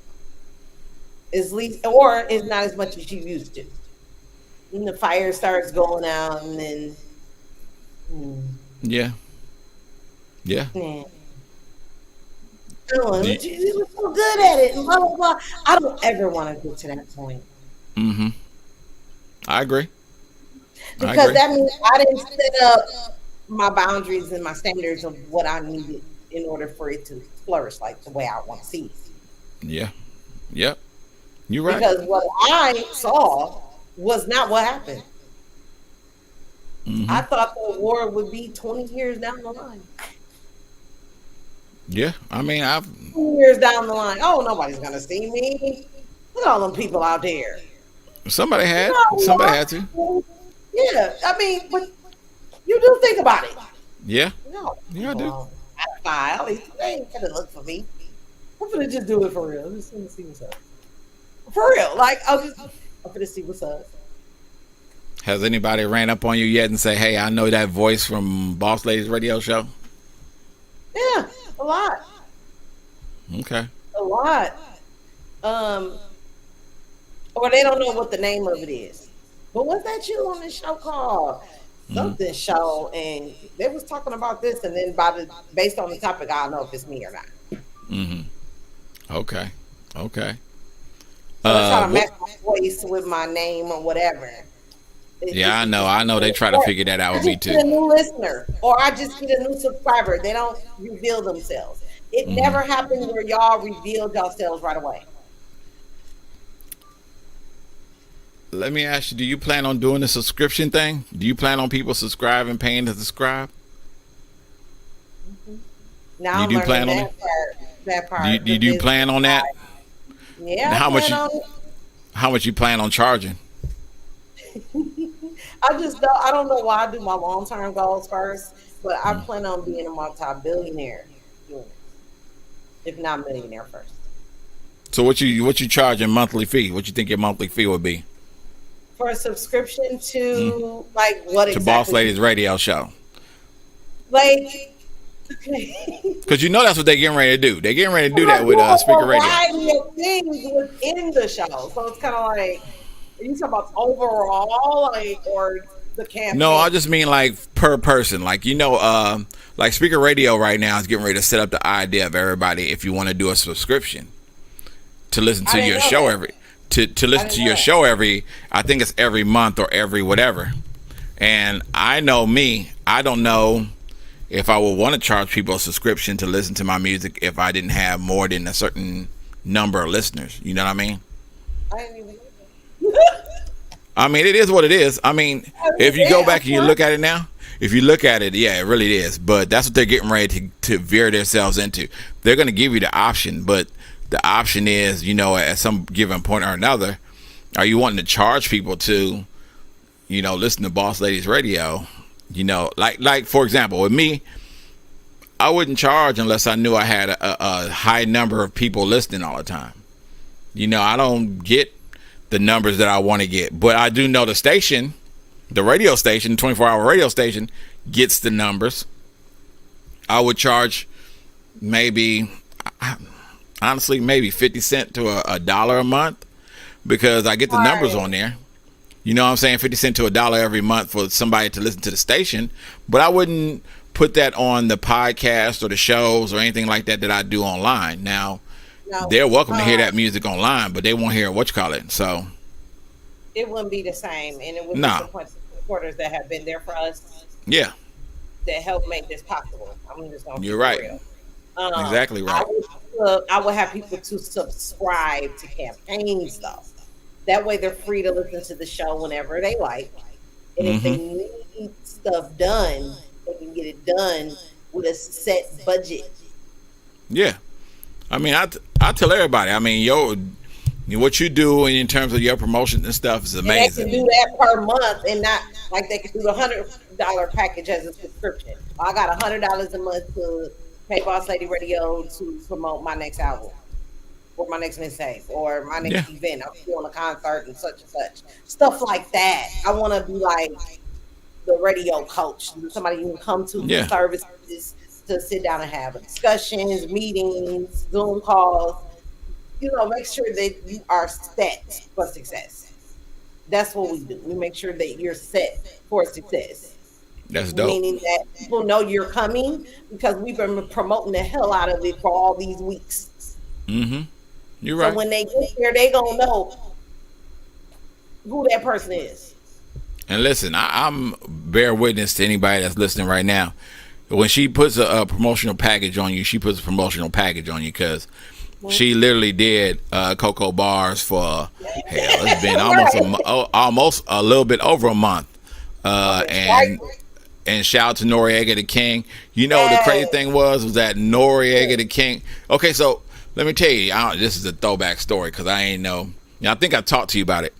It's least, or it's not as much as you used to. And the fire starts going out, and then Yeah. Yeah. nah. Oh, you were so good at it, and blah blah blah. I don't ever want to get to that point Mm-hmm. I agree. because that means I didn't set up my boundaries and my standards of what I needed in order for it to flourish like the way I want to see it. Yeah. Yep. You're right. Because what I saw was not what happened. Mhm. I thought the award would be 20 years down the line. Yeah. I mean, 20 years down the line. Oh, nobody's going to see me. Look at all them people out there. somebody had No, to. Yeah, I mean, but you do think about it. Yeah. No. Yeah, I do. That's fine. At least they ain't gonna look for me. I'm gonna just do it for real. I'm just gonna see what's up. For real. Like, I'm gonna see what's up. Has anybody ran up on you yet and say, "Hey, I know that voice from Boss Ladies Radio Show"? Yeah, a lot. Okay. A lot. Or they don't know what the name of it is. But what's that you on this show called? Something show, and they was talking about this, and then based on the topic, I don't know if it's me or not. Mm-hmm. Okay. Okay. So I try to match my voice with my name or whatever. Yeah, I know. They try to figure that out with me I just get a too. new listener, or I just get a new subscriber. They don't reveal themselves. It never happened where y'all revealed yourselves right away. Let me ask you: do you plan on doing the subscription thing? Do you plan on people subscribing, paying to subscribe? Now You do I'm plan learning on that part. Do you plan on that? Yeah. How much plan you- on it. How much you plan on charging? I don't know why I do my long term goals first, but I plan on being a multi-billionaire doing it, if not millionaire first. So what you charging monthly fee? What you think your monthly fee would be For a subscription to like what to exactly? Boss Ladies Radio Show? Like, Because you know that's what they're getting ready to do. They're getting ready to do that with Speaker Radio. variety of things within the show, so it's kind of like, are you talking about overall, like, or the campaign? No, I just mean like per person. Like like Speaker Radio right now is getting ready to set up the idea of everybody if you want to do a subscription to listen I to didn't your know show that. every to listen didn't to know your that. show I think it's every month or every whatever. And I know me, I don't know if I would want to charge people a subscription to listen to my music if I didn't have more than a certain number of listeners. You know what I mean? I didn't even know that. I mean, it is what it is. I mean, if you go back and you look at it now, if you look at it, yeah, it really is. But that's what they're getting ready to veer themselves into. They're going to give you the option, but the option is, at some given point or another, are you wanting to charge people to, listen to Boss Ladies Radio? Like for example, with me, I wouldn't charge unless I knew I had a high number of people listening all the time. You know, I don't get the numbers that I want to get, but I do know the station, the radio station, 24-hour radio station, gets the numbers. I would charge maybe, honestly, maybe 50 cents to a dollar a month, because I get the numbers on there. You know what I'm saying? 50 cents to a dollar every month for somebody to listen to the station. But I wouldn't put that on the podcast or the shows or anything like that I do online. Now, they're welcome to hear that music online, but they won't hear So it wouldn't be the same, and it would disappoint the supporters that have been there for us. Yeah. That help make this possible. I'm just gonna. You're right. Real. Exactly right. I would have people to subscribe to campaign stuff. That way, they're free to listen to the show whenever they like, and if they need stuff done, they can get it done with a set budget. Yeah, I mean, I tell everybody. I mean, what you do in terms of your promotion and stuff is amazing. And they can do that per month, and not like they can do the $100 package as a subscription. I got $100 a month to pay Boss Lady Radio to promote my next album, or my next mixtape, or my next event. I'm doing a concert and such stuff like that. I want to be like the radio coach, somebody you can come to for services, to sit down and have discussions, meetings, Zoom calls. You know, make sure that you are set for success. That's what we do. We make sure that you're set for success. That's dope. Meaning that people know you're coming, because we've been promoting the hell out of it for all these weeks. You're right. So when they get there, they gonna know who that person is. And listen, I'm bear witness to anybody that's listening right now. When she puts a promotional package on you, she puts a promotional package on you, because she literally did Cocoa Bars for it's been almost a little bit over a month. And shout out to Noriega the King. You know, the crazy thing was that Noriega the King. Okay, so let me tell you, this is a throwback story, because I ain't know. I think I talked to you about it.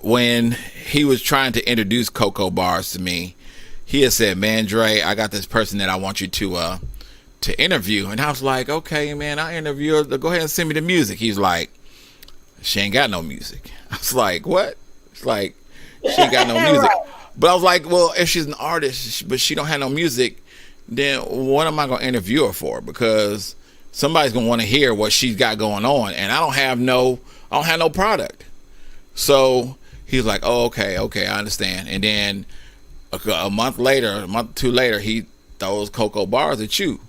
When he was trying to introduce Cocoa Bars to me, he had said, "Man, Dre, I got this person that I want you to interview." And I was like, "Okay, man, I'll interview her. Go ahead and send me the music." He's like, "She ain't got no music." I was like, "What?" It's like, "She ain't got no music." But I was like, well, if she's an artist, but she don't have no music, then what am I going to interview her for? Because somebody's going to want to hear what she's got going on, and I don't have no product. So he's like, "Oh, okay, I understand." And then a month or two later, he throws Cocoa Bars at you.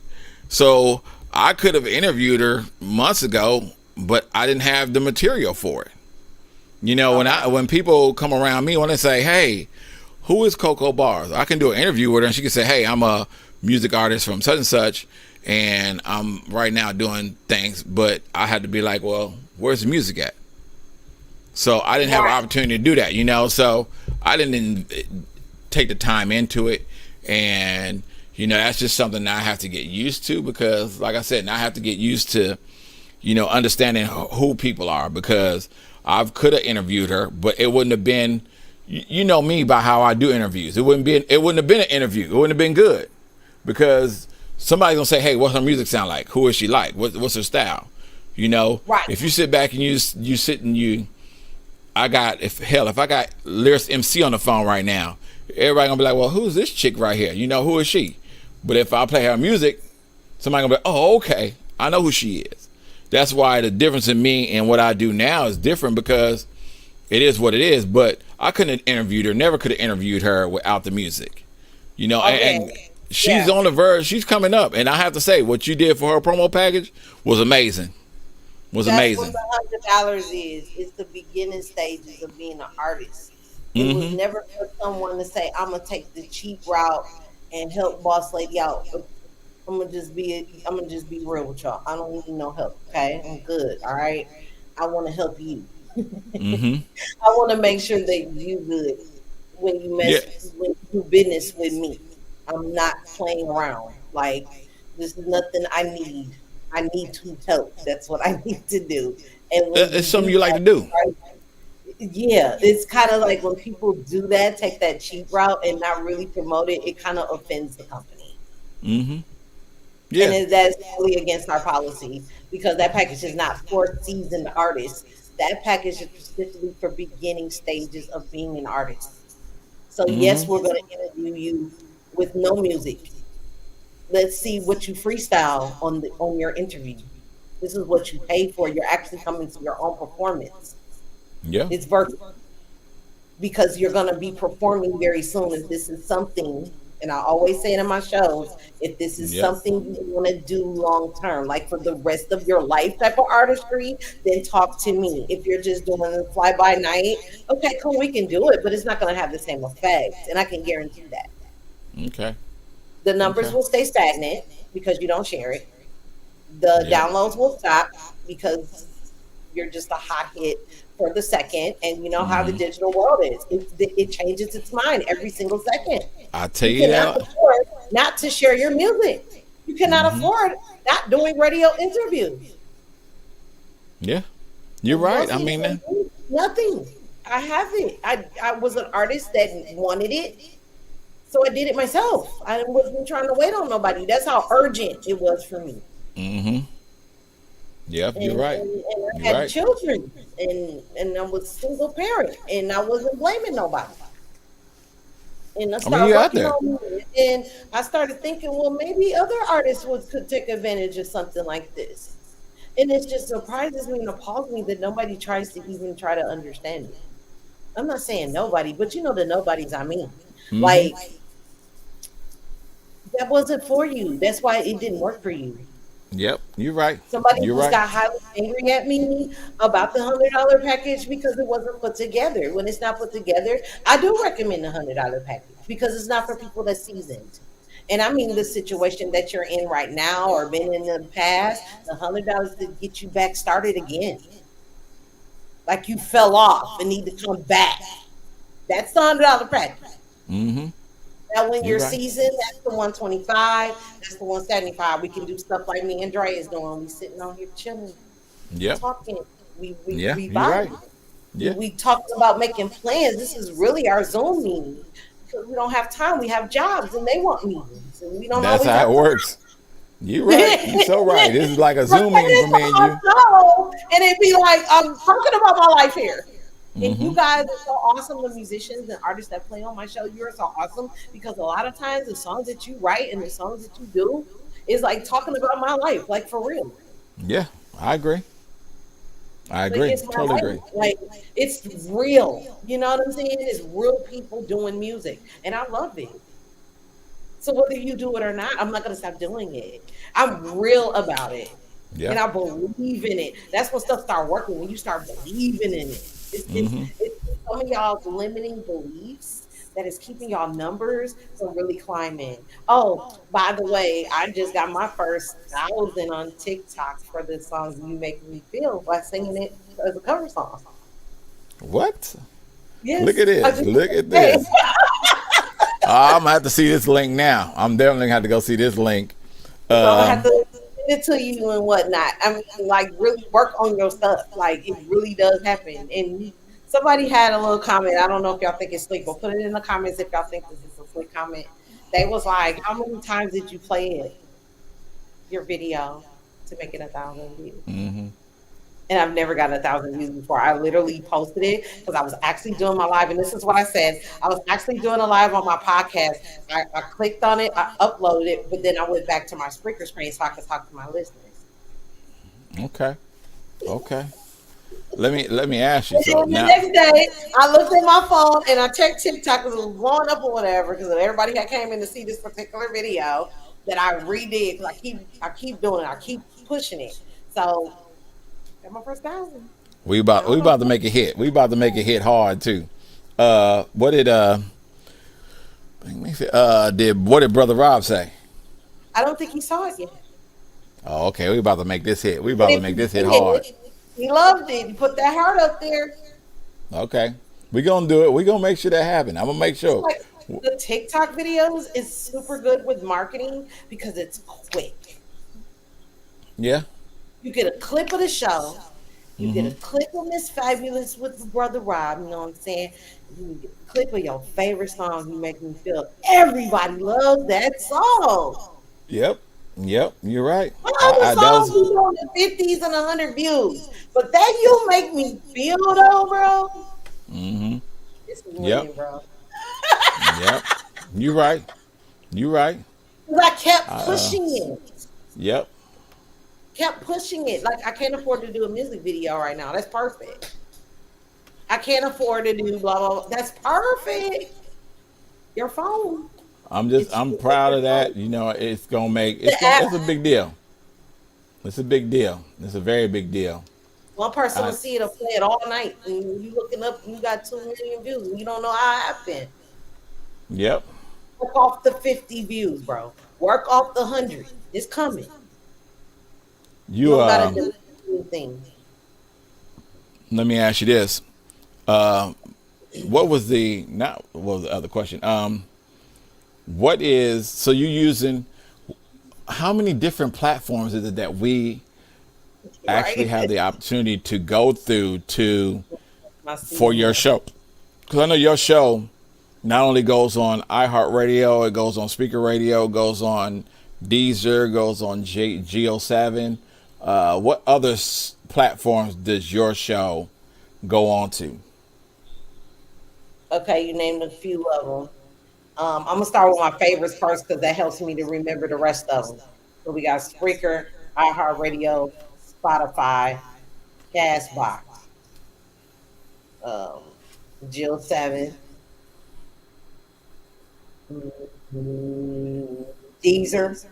So I could have interviewed her months ago, but I didn't have the material for it. You know, when people come around me, when they say, "Hey, who is Cocoa Bars?" I can do an interview with her, and she can say, "Hey, I'm a music artist from such and such, and I'm right now doing things," but I had to be like, "Well, where's the music at?" So I didn't have an opportunity to do that, you know. So I didn't take the time into it, and you know, that's just something that I have to get used to, because, like I said, now I have to get used to, you know, understanding who people are, because I could have interviewed her, but it wouldn't have been. You know me by how I do interviews. It wouldn't have been an interview. It wouldn't have been good, because somebody's gonna say, "Hey, what's her music sound like? Who is she like? What's her style?" You know. Right. If you sit back and you sit and if I got Lyrics MC on the phone right now, everybody gonna be like, "Well, who's this chick right here? You know, who is she?" But if I play her music, somebody gonna be like, "Oh, okay, I know who she is." That's why the difference in me and what I do now is different, because it is what it is. But I couldn't have interviewed her, never could have interviewed her without the music. You know, and she's on the verge, she's coming up. And I have to say, what you did for her promo package was amazing. That's amazing. What the $100 is. It's the beginning stages of being an artist. It was never for someone to say, "I'm gonna take the cheap route and help Boss Lady out." I'm gonna just be real with y'all. I don't need no help. Okay, I'm good. All right, I want to help you. I want to make sure that you good when you when you do business with me. I'm not playing around. Like, this is nothing I need. I need to help. That's what I need to do. And it's something you like to do. Yeah, it's kind of like when people do that, take that cheap route and not really promote it, it kind of offends the company. Yeah. And that's totally against our policy because that package is not for seasoned artists. That package is specifically for beginning stages of being an artist. So yes, we're going to interview you with no music. Let's see what you freestyle on your interview. This is what you pay for. You're actually coming to your own performance. Yeah. It's virtual because you're going to be performing very soon. If this is something, and I always say it in my shows, if this is something you want to do long term, like for the rest of your life type of artistry, then talk to me. If you're just doing a fly by night, okay, cool, we can do it, but it's not going to have the same effect, and I can guarantee that. Okay. The numbers will stay stagnant because you don't share it. The downloads will stop because you're just a hot hit for the second, and you know how the digital world is. It changes its mind every single second. I tell you that. Afford not to share your music. You cannot afford not doing radio interviews. Yeah, you're right. I mean, nothing. I have it. I was an artist that wanted it, so I did it myself. I wasn't trying to wait on nobody. That's how urgent it was for me. Yep, you're right. And I had children, and I was single parent, and I wasn't blaming nobody. And I started working on it, and I started thinking, well, maybe other artists could take advantage of something like this. And it just surprises me and appalls me that nobody tries to even try to understand it. I'm not saying nobody, but you know the nobodies I mean. Like, that wasn't for you. That's why it didn't work for you. Yep, you're right. Somebody just got highly angry at me about the $100 package because it wasn't put together. When it's not put together, I do recommend the $100 package because it's not for people that's seasoned. And I mean the situation that you're in right now or been in the past, the $100 to get you back started again. Like you fell off and need to come back. That's the $100 package. Now, when you're seasoned, that's the 125. That's the 175. We can do stuff like me and Dre is doing. We sitting on here chilling, talking. We right. We talked about making plans. This is really our Zoom meeting because we don't have time. We have jobs and they want meetings, and we don't. That's how it works. You're right. You're so right. This is like a Zoom meeting for me and you. And it'd be like I'm talking about my life here. And you guys are so awesome, the musicians and artists that play on my show. You're so awesome because a lot of times the songs that you write and the songs that you do is like talking about my life, like for real. Yeah, I agree. I agree. Like totally agree. Like it's real. You know what I'm saying? It's real people doing music, and I love it. So whether you do it or not, I'm not gonna stop doing it. I'm real about it, and I believe in it. That's when stuff start working, when you start believing in it. It's some of y'all's limiting beliefs that is keeping y'all numbers from really climbing. Oh, by the way, I just got my first 1,000 on TikTok for the song "You Make Me Feel" by singing it as a cover song. What? Yes. Look at this. Look at this. I'm gonna have to see this link now. I'm definitely gonna have to go see this link. So I have to send it to you and whatnot. I mean, like, really work on your stuff. Like, it really does happen. And somebody had a little comment. I don't know if y'all think it's slick, but put it in the comments if y'all think this is a slick comment. They was like, how many times did you play it, your video, to make it 1,000 views? And I've never gotten 1,000 views before. I literally posted it because I was actually doing my live. And this is what I said. I was actually doing a live on my podcast. I clicked on it, I uploaded it, but then I went back to my Spreaker screen so I could talk to my listeners. Okay. Let me ask you something. The next day, I looked at my phone and I checked TikTok because it was blowing up or whatever because everybody had came in to see this particular video that I redid because I keep doing it. I keep pushing it. So my first 1,000. We about to make a hit. We about to make a hit hard too. What did Brother Rob say? I don't think he saw it yet. Oh, okay. We about to make this hit. We about to make this hit hard. He loved it. He put that heart up there. Okay. We gonna do it. We gonna make sure that happen. I'm gonna make sure. Like, the TikTok videos is super good with marketing because it's quick. Yeah. You get a clip of the show. You get a clip of Miss Fabulous with Brother Rob. You know what I'm saying? You get a clip of your favorite song, "You Make Me Feel." Everybody loves that song. Yep. Yep. You're right. My other That songs was. be on the 50s and 100 views. But that you make me feel though, bro. Mm-hmm. It's Yep. winning, bro. Yep. You're right. You're right. 'Cause I kept Uh, pushing it. yep. Kept pushing it. Like I can't afford to do a music video right now. That's perfect. I can't afford to do blah blah blah. That's perfect. Your phone. It's I'm proud of that. You know, the app. it's a big deal. It's a big deal. It's a very big deal. One person will I, see it or play it all night. And you looking up, you got 2 million views. And you don't know how it happened. yep. Work off the 50 views, bro. Work off the 100. It's coming. You You don't gotta do anything. let me ask you this. Uh what was the not what was the other question? What is so you using how many different platforms is it that we actually Right? have the opportunity to go through to My for your season. show? Because I know your show not only goes on iHeartRadio, it goes on Speaker Radio, goes on Deezer, goes on Geo7. What other platforms does your show go on to? Okay, you named a few of them. I'm gonna start with my favorites first because that helps me to remember the rest of them. So we got Spreaker, iHeartRadio, Spotify, Castbox, um, Jill 7, Deezer,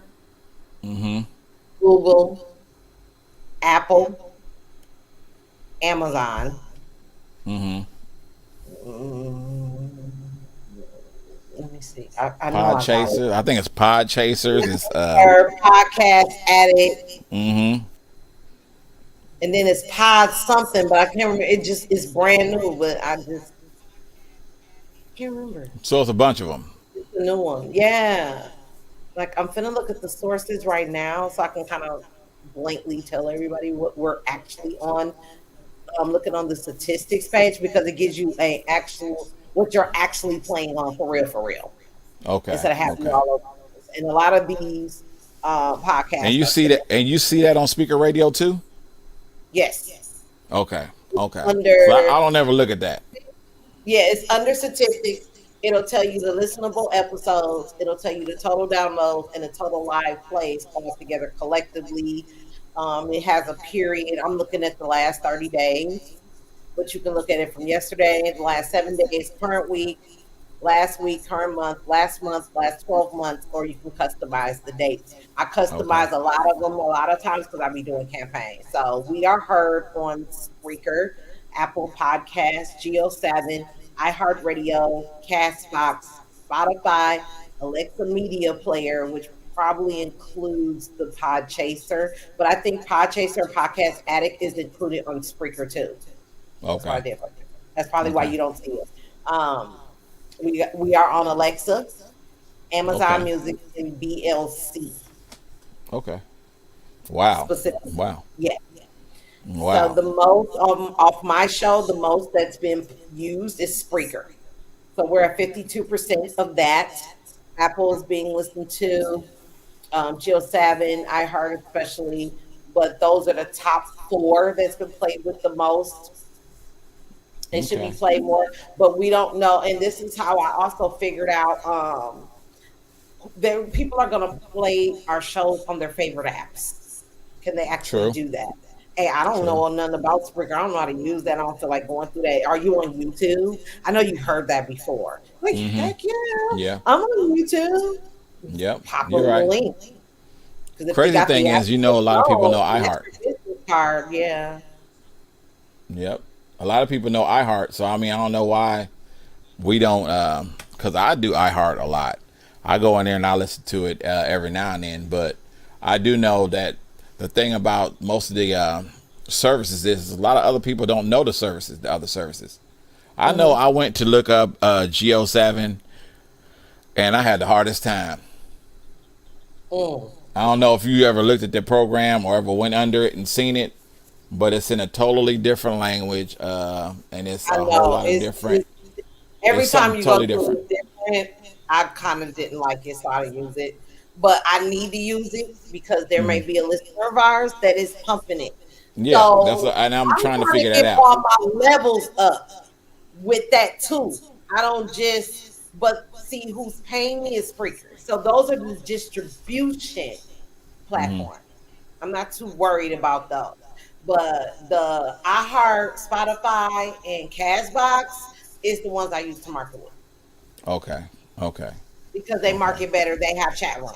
Mm-hmm. Google, Apple, Amazon. Mm-hmm. Mm, Let me see. I know Pod I got it. Chaser. I think it's Pod Chasers. It's Or Podcast Addict, mm-hmm. and then it's Pod something, but I can't remember. It just is brand new, but I just can't remember. So it's a bunch of them. It's a new one. Yeah. Like I'm finna look at the sources right now so I can kind of blankly tell everybody what we're actually on. I'm looking on the statistics page because it gives you a actual what you're actually playing on for real, Okay. instead of having it Okay. all over. And a lot of these And podcasts you are see that and you see that on Speaker Radio too? yes Okay. Okay. under So I don't ever look at that. yeah, it's under statistics. It'll tell you the listenable episodes. It'll tell you the total downloads and the total live plays all together collectively. It has a period. I'm looking at the last 30 days, but you can look at it from yesterday, the last 7 days, current week, last week, current month, last month, last 12 months, or you can customize the dates. I Okay. customize a lot of them a lot of times because I be doing campaigns. So we are heard on Spreaker, Apple Podcasts, Geo7, iHeartRadio, Castbox, Spotify, Alexa Media Player, which probably includes the Pod Chaser, but I think Pod Chaser and Podcast Addict is included on Spreaker too. That's what I Okay. did. That's probably why Okay. you don't see it. Um, we are on Alexa, Amazon Okay. Music, and BLC Okay. Wow. specifically. Wow. Yeah. So Wow. the most off my show, the most that's been used is Spreaker. So we're at 52% of that. Apple is being listened to. Jill Savin, iHeart especially, but those are the top four that's been played with the most. It should be Okay. played more, but we don't know. And this is how I also figured out that people are going to play our shows on their favorite apps. Can they actually True. do that? Hey, I don't True. know nothing about Spreaker. I don't know how to use that. I don't feel like going through that. Are you on YouTube? I know you've heard that before. Like, Mm-hmm. heck yeah, Yeah. I'm on YouTube. Yep. Pop up You're the right. link. Because if you Crazy got thing the is, you actual know, a lot of people know phone, that's iHeart. your business card. Yeah. Yep. A lot of people know iHeart. So I mean, I don't know why we don't. Because I do iHeart a lot. I go in there and I listen to it every now and then. But I do know that the thing about most of the services is a lot of other people don't know the other services. I know I went to look up Geo7 and I had the hardest time. Mm. I don't know if you ever looked at the program or ever went under it and seen it, but it's in a totally different language, and it's I a whole know. lot of different. Every It's time something you go totally to different. it different, I kind of didn't like it, so I didn't use it. but I need to use it because there may be a listener of ours that is pumping it. Yeah, So and I'm trying to trying figure to that get out. all my levels up with that too. I don't just, but see who's paying me is Spreaker. So those are the distribution platforms. I'm not too worried about those. But the iHeart, Spotify, and Cashbox is the ones I use to market with Okay. Okay. because they market better. They have chat room.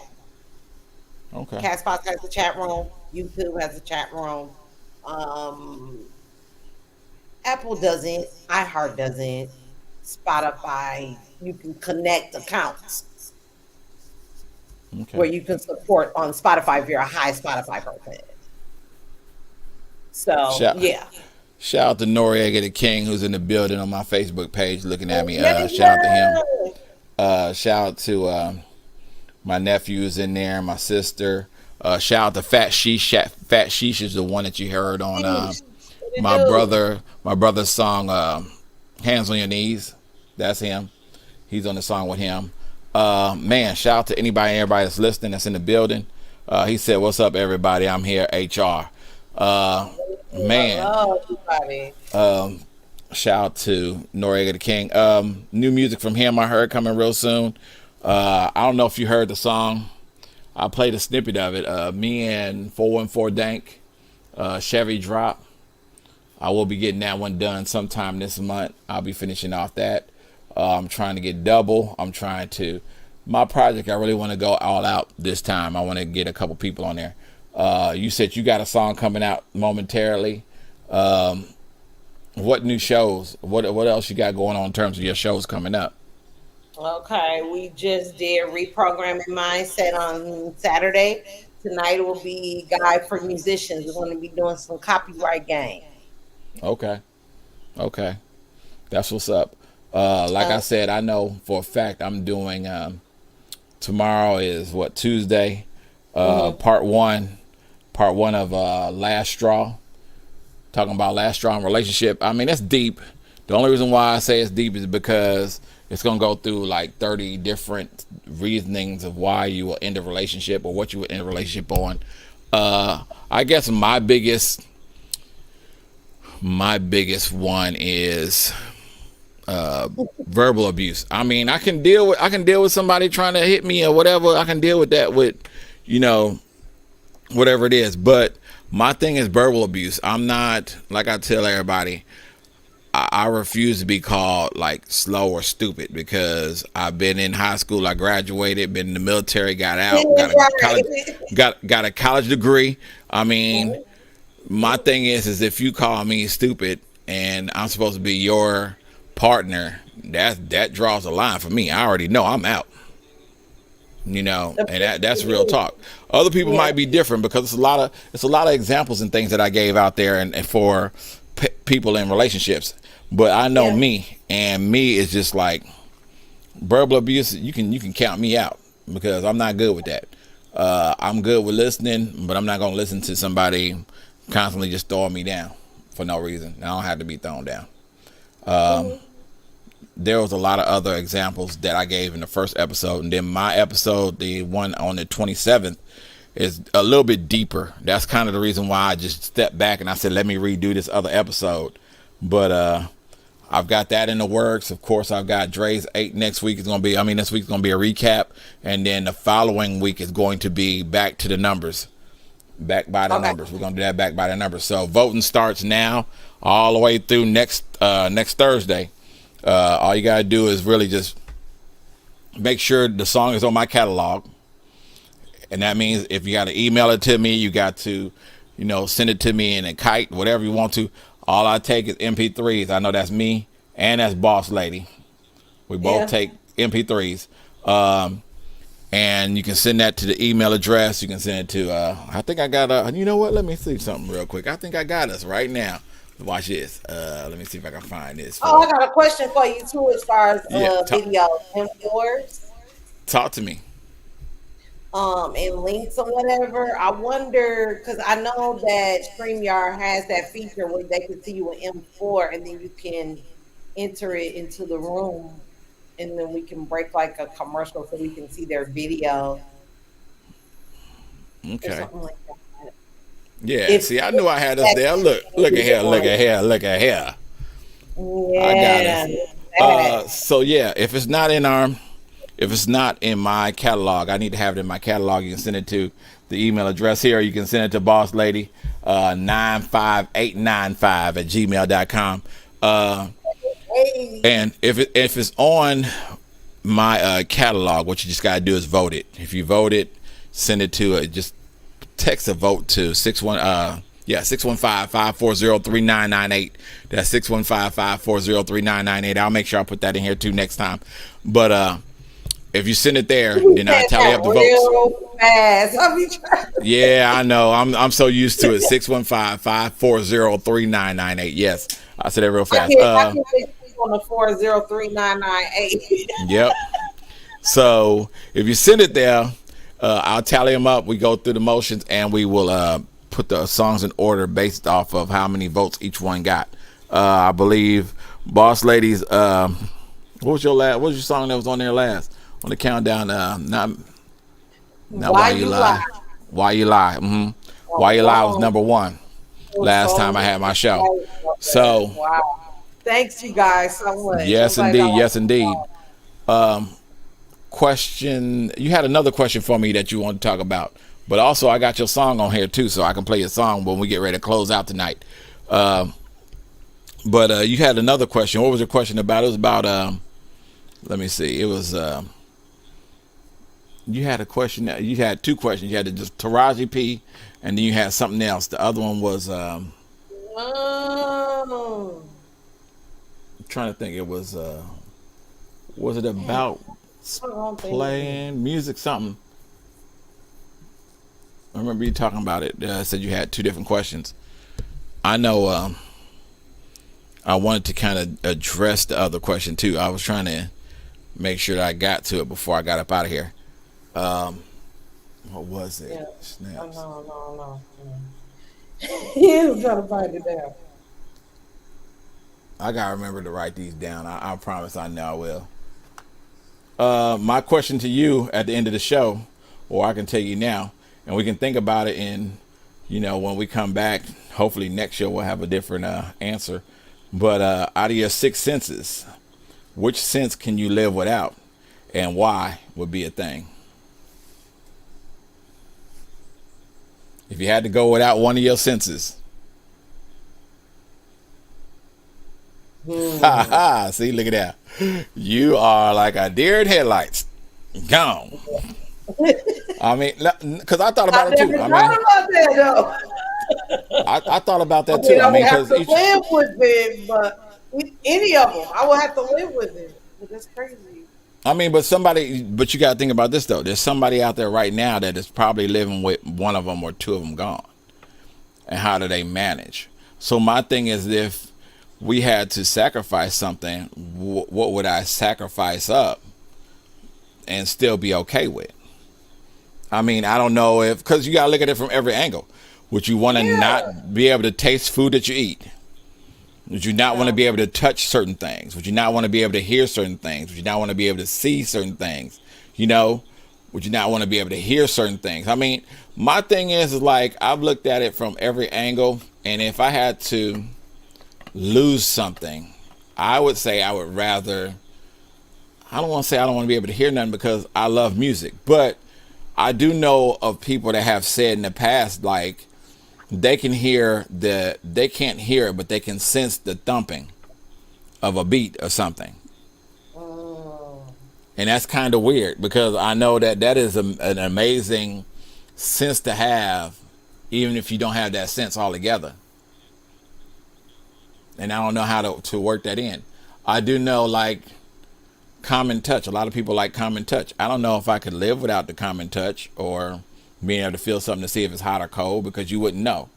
Okay. Cashbox has a chat room. YouTube has a chat room. Um, Apple doesn't. iHeart doesn't. Spotify, you can connect accounts where Okay. you can support on Spotify if you're a high Spotify person. So Shout yeah. shout out to Noriega the King who's in the building on my Facebook page looking at me. Let me Shout out to him. know. Shout out to my nephews in there, my sister. Shout out to Fat Sheesh. Fat Sheesh is the one that you heard on What it my do? brother's song Hands on Your Knees. That's him. He's on the song with him. Man, shout out to anybody and everybody that's listening that's in the building. He said, "What's up, everybody? I'm here, HR." Man, Hello, everybody. shout out to Noriega the King. New music from him I heard coming real soon. I don't know if you heard the song. I played a snippet of it. Me and 414 Dank, Chevy Drop. I will be getting that one done sometime this month. I'll be finishing off that. I'm trying to get double. My project, I really want to go all out this time. I want to get a couple people on there. You said you got a song coming out momentarily. What new shows? What else you got going on in terms of your shows coming up? Okay, we just did reprogramming mindset on Saturday. Tonight will be guide for musicians. We're going to be doing some copyright game. Okay. Okay. That's what's up. Like I Uh, said, I know for a fact I'm doing tomorrow is what, Tuesday, mhm. part one of Last Straw, talking about last straw in relationship. I mean, that's deep. The only reason why I say it's deep is because it's gonna go through like 30 different reasonings of why you will end a relationship or what you would end a relationship on. I guess my biggest one is verbal abuse. I mean, I can deal with somebody trying to hit me or whatever. I can deal with that with, you know, whatever it is. But my thing is verbal abuse. I'm not, like I tell everybody, I refuse to be called like slow or stupid because I've been in high school, I graduated, been in the military, got out, got a college degree. I mean, my thing is if you call me stupid and I'm supposed to be your partner, that draws a line for me. I already know I'm out. And that's real talk. Other people Yeah, might be different because it's a lot of examples and things that I gave out there and for people in relationships. But I know yeah. me, and me is just like verbal abuse. You can count me out because I'm not good with that. I'm good with listening, but I'm not gonna listen to somebody constantly just throwing me down for no reason. I don't have to be thrown down. Mhm. There was a lot of other examples that I gave in the first episode, and then my episode, the one on the 27th, is a little bit deeper. That's kind of the reason why I just stepped back and I said, let me redo this other episode. But I've got that in the works. Of course, I've got Dre's 8 next week. This week's going to be a recap. And then the following week is going to be back to the numbers. Back by the Okay. numbers. We're going to do that back by the numbers. So voting starts now all the way through next Thursday. All you got to do is really just make sure the song is on my catalog. And that means if you got to email it to me, you got to, send it to me in a kite, whatever you want to. All I take is MP3s. I know that's me and that's Boss Lady. We both Yeah. take MP3s. And you can send that to the email address. You can send it to, I think I got you know what? Let me see something real quick. I think I got us right now. Watch this. Let me see if I can find this Oh, for I got a question for you too, as far as yeah. videos and yours, Talk to me. and links or whatever. I wonder because I know that StreamYard has that feature where they can see you in M4, and then you can enter it into the room, and then we can break like a commercial so we can see their video. or Okay. something like that. Yeah. If See, I knew I had us there. Look at here. Look at here. Look at here. I got yeah, us. that. So yeah, if it's not in my catalog, I need to have it in my catalog. You can send it to the email address here. You can send it to Boss Lady 95895 at gmail.com. And if it's on my catalog, what you just gotta do is vote it. If you vote it, send it to just text a vote to 615-540-3998. That's 615-540-3998. I'll make sure I put that in here too next time. But if you send it there, then I tally up the votes. Fast. I'll be trying. Yeah, I know. I'm so used to it. 615-540-3998. Yes, I said that real fast. I can on the 403-998. Yep. So if you send it there, I'll tally them up. We go through the motions and we will put the songs in order based off of how many votes each one got. I believe Boss Ladies. What was your song that was on there last on the countdown? Not Why You Lie. Why You Lie. Mm-hmm. Why You Lie was number one last time I had my show. So wow. Thanks you guys so much. Yes, indeed. Yes, indeed. Question. You had another question for me that you want to talk about, but also I got your song on here too, so I can play your song when we get ready to close out tonight. But you had another question. What was your question about? It was about. Let me see. It was. You had a question. You had two questions. You had just Taraji P, and then you had something else. The other one was. I'm trying to think. It was. Was it about playing music? Something. I remember you talking about it. Said you had two different questions. I know. I wanted to kind of address the other question too. I was trying to make sure that I got to it before I got up out of here. What was it? Yeah. Snaps. No. He was trying to find it down. I gotta remember to write these down. I promise I know I will. My question to you at the end of the show, or I can tell you now, and we can think about it in, when we come back. Hopefully next show we'll have a different answer. But out of your six senses, which sense can you live without, and why would be a thing? If you had to go without one of your senses. See, look at that. You are like a deer in headlights. Gone. I mean, because I thought about it too. I thought about that too. I have to live with it, but any of them, I will have to live with it. But that's crazy. I mean, but you got to think about this though. There's somebody out there right now that is probably living with one of them or two of them gone. And how do they manage? So my thing is, if we had to sacrifice something, what would I sacrifice up and still be okay with? I mean, I don't know because you got to look at it from every angle. Would you want to not be able to taste food that you eat? Would you not want to be able to touch certain things? Would you not want to be able to hear certain things? Would you not want to be able to see certain things? Would you not want to be able to hear certain things? I mean, my thing is like, I've looked at it from every angle. And if I had to lose something, I would say I would rather, I don't want to say I don't want to be able to hear nothing because I love music. But I do know of people that have said in the past, like, they can't hear it, but they can sense the thumping of a beat or something. And that's kind of weird because I know that is an amazing sense to have, even if you don't have that sense altogether. And I don't know how to work that in. I do know, like, common touch. A lot of people like common touch. I don't know if I could live without the common touch or being able to feel something to see if it's hot or cold, because you wouldn't know.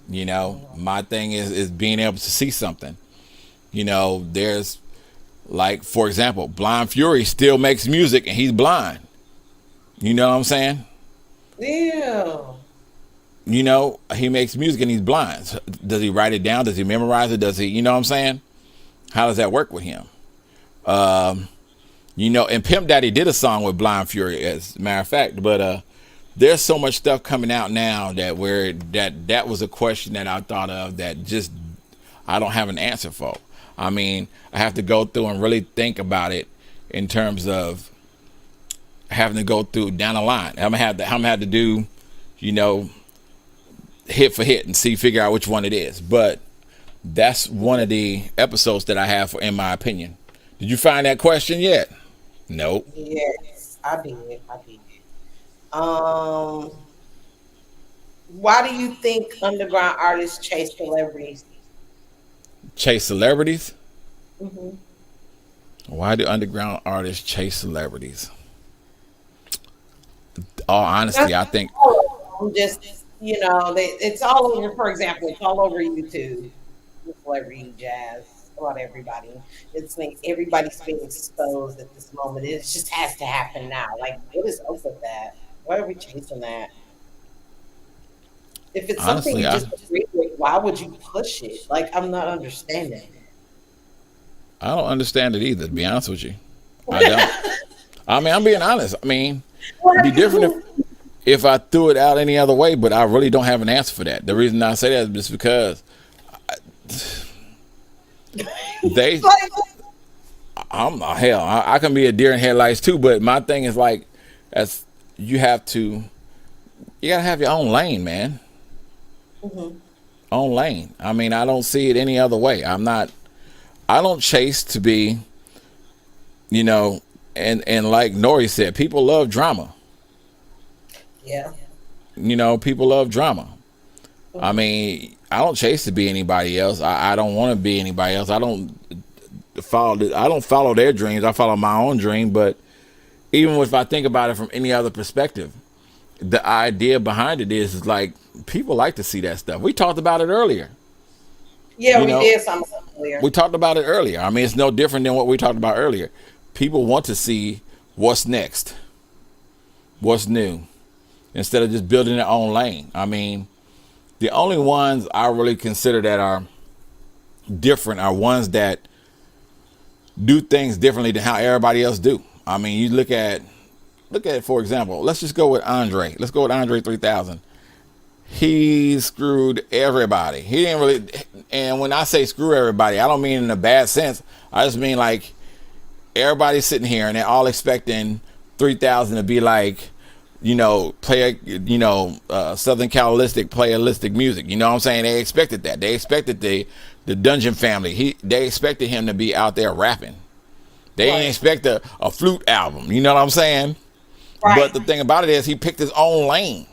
My thing is being able to see something. There's, like, for example, Blind Fury still makes music and he's blind. You know what I'm saying? Yeah. He makes music and he's blind. So does he write it down? Does he memorize it? Does he, you know what I'm saying? How does that work with him? And Pimp Daddy did a song with Blind Fury, as a matter of fact, but there's so much stuff coming out now that was a question that I thought of that just I don't have an answer for. I mean, I have to go through and really think about it in terms of having to go through down the line. I'm gonna have to do, hit for hit and figure out which one it is. But that's one of the episodes that I have for In My Opinion. Did you find that question yet? Nope. Yes, I did. Why do you think underground artists chase celebrities? Chase celebrities? Mm-hmm. Why do underground artists chase celebrities? All honesty, I think just it's all over. For example, it's all over YouTube. Celebrity jazz about everybody. It's like everybody's being exposed at this moment. It just has to happen now. Like, what is up with that? Why are we chasing that? If it's something you just agree with, why would you push it? Like, I'm not understanding. I don't understand it either, to be honest with you. I don't. I mean, I'm being honest. I mean, it'd be different if I threw it out any other way, but I really don't have an answer for that. The reason I say that is because I can be a deer in headlights too, but my thing is like, you gotta have your own lane, man. Mm-hmm. Own lane. I mean, I don't see it any other way. I don't chase to be, and like Nori said, people love drama. Yeah. People love drama. Mm-hmm. I mean, I don't chase to be anybody else. I don't want to be anybody else. I don't follow their dreams. I follow my own dream. But even if I think about it from any other perspective, the idea behind it is like people like to see that stuff. We talked about it earlier. Yeah, we did something earlier. We talked about it earlier. I mean, it's no different than what we talked about earlier. People want to see what's next, what's new, instead of just building their own lane. I mean, the only ones I really consider that are different are ones that do things differently than how everybody else do. I mean, you look at, for example, let's just go with Andre. Let's go with Andre 3000. He screwed everybody. He didn't really, and when I say screw everybody, I don't mean in a bad sense. I just mean like everybody's sitting here and they're all expecting 3000 to be like, play, Southern Calistic, playalistic music. You know what I'm saying? They expected that. They expected the Dungeon Family. They expected him to be out there rapping. They didn't expect a flute album. You know what I'm saying? Right. But the thing about it is he picked his own lane.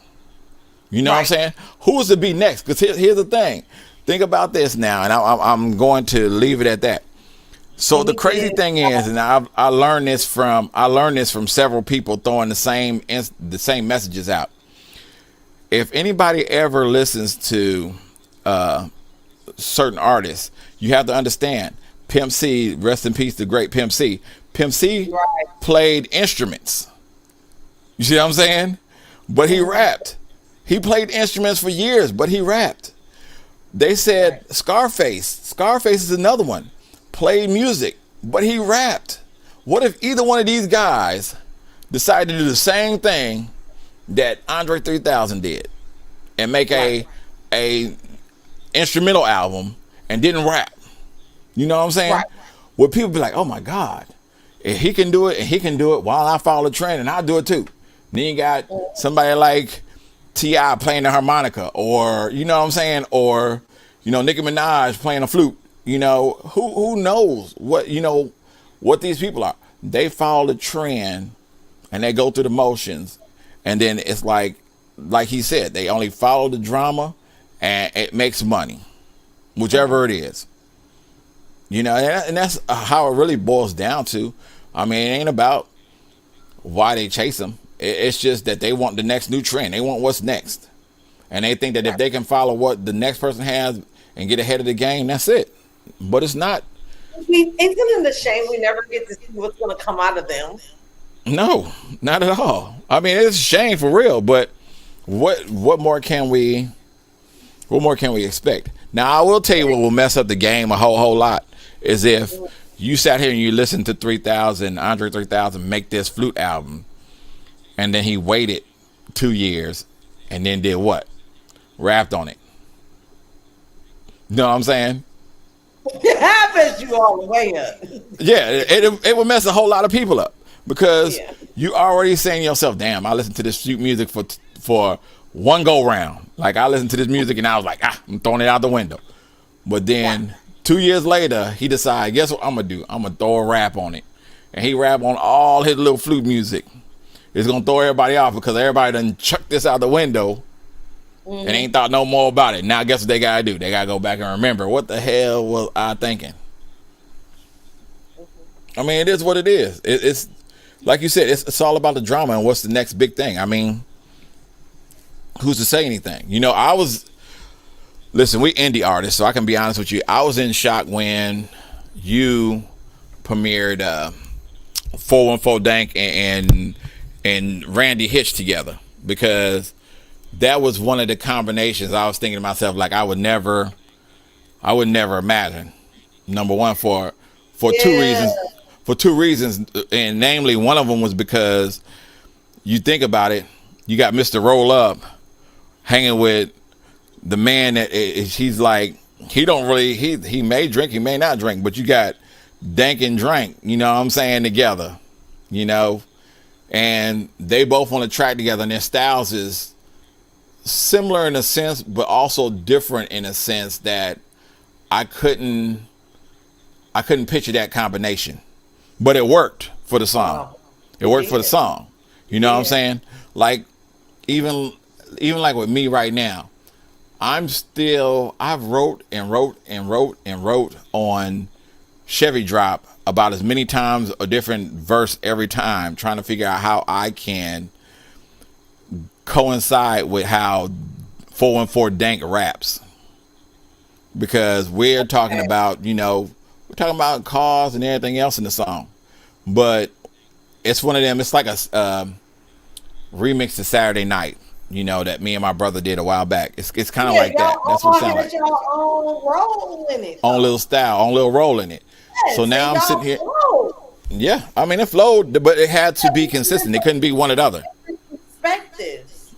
You know what I'm saying? Who's to be next? Because here's the thing. Think about this now, and I'm going to leave it at that. So the crazy thing is, and I learned this from several people throwing the same messages out. If anybody ever listens to certain artists, you have to understand. Pimp C, rest in peace, the great Pimp C. Pimp C played instruments. You see what I'm saying? But he rapped. He played instruments for years, but he rapped. They said Scarface is another one. Played music, but he rapped. What if either one of these guys decided to do the same thing that Andre 3000 did and make a instrumental album and didn't rap? You know what I'm saying? Right. Would people be like, oh my God, if he can do it and he can do it while I follow the trend and I'll do it too. Then you got somebody like T.I. playing the harmonica, or you know what I'm saying, or Nicki Minaj playing a flute. Who knows what these people are. They follow the trend and they go through the motions, and then it's like he said, they only follow the drama and it makes money, whichever it is. And that's how it really boils down to. I mean, it ain't about why they chase them. It's just that they want the next new trend. They want what's next. And they think that if they can follow what the next person has and get ahead of the game, that's it. But it's not. Isn't it a shame we never get to see what's going to come out of them? No, not at all. I mean, it's a shame for real, but what more can we expect? Now, I will tell you what will mess up the game a whole lot is if you sat here and you listened to Andre 3000 make this flute album, and then he waited 2 years, and then did what? Rapped on it. You know what I'm saying? I bet you all the way up. Yeah, it would mess a whole lot of people up because Yeah. you already saying to yourself, "Damn, I listened to this music for one go round. Like I listened to this music and I was like, I'm throwing it out the window." But then 2 years later, he decided, guess what I'm gonna do? I'm gonna throw a rap on it, and he rap on all his little flute music. It's gonna throw everybody off because everybody done chucked this out the window and ain't thought no more about it. Now guess what they gotta do? They gotta go back and remember what the hell was I thinking. I mean, it is what it is. It's like you said, it's all about the drama and what's the next big thing. I mean, who's to say anything? You know, listen, we indie artists, so I can be honest with you. I was in shock when you premiered 414 Dank and Randy Hitch together, because that was one of the combinations I was thinking to myself, like I would never imagine. Number one, for two reasons, and namely one of them was because you think about it, you got Mr. Roll Up hanging with the man that he's like, he may drink, he may not drink, but you got Dank and Drank, you know what I'm saying, together, you know, and they both on the track together, and their styles is similar in a sense, but also different in a sense that I couldn't picture that combination, but it worked for the song. It worked for the song. You know what I'm saying? Like even like with me right now, I've wrote on Chevy Drop about as many times, a different verse every time, trying to figure out how I can coincide with how 414 Dank raps, because we're talking about, you know, we're talking about cars and everything else in the song, but it's one of them. It's like a remix to Saturday Night, you know, that me and my brother did a while back. It's kind of like that. That's what it sounds like. Y'all own role in it. On little style, on little role in it. Yes, so now I'm sitting here. Flowed. Yeah, I mean it flowed, but it had to be consistent. It couldn't be one or the other. Perspectives.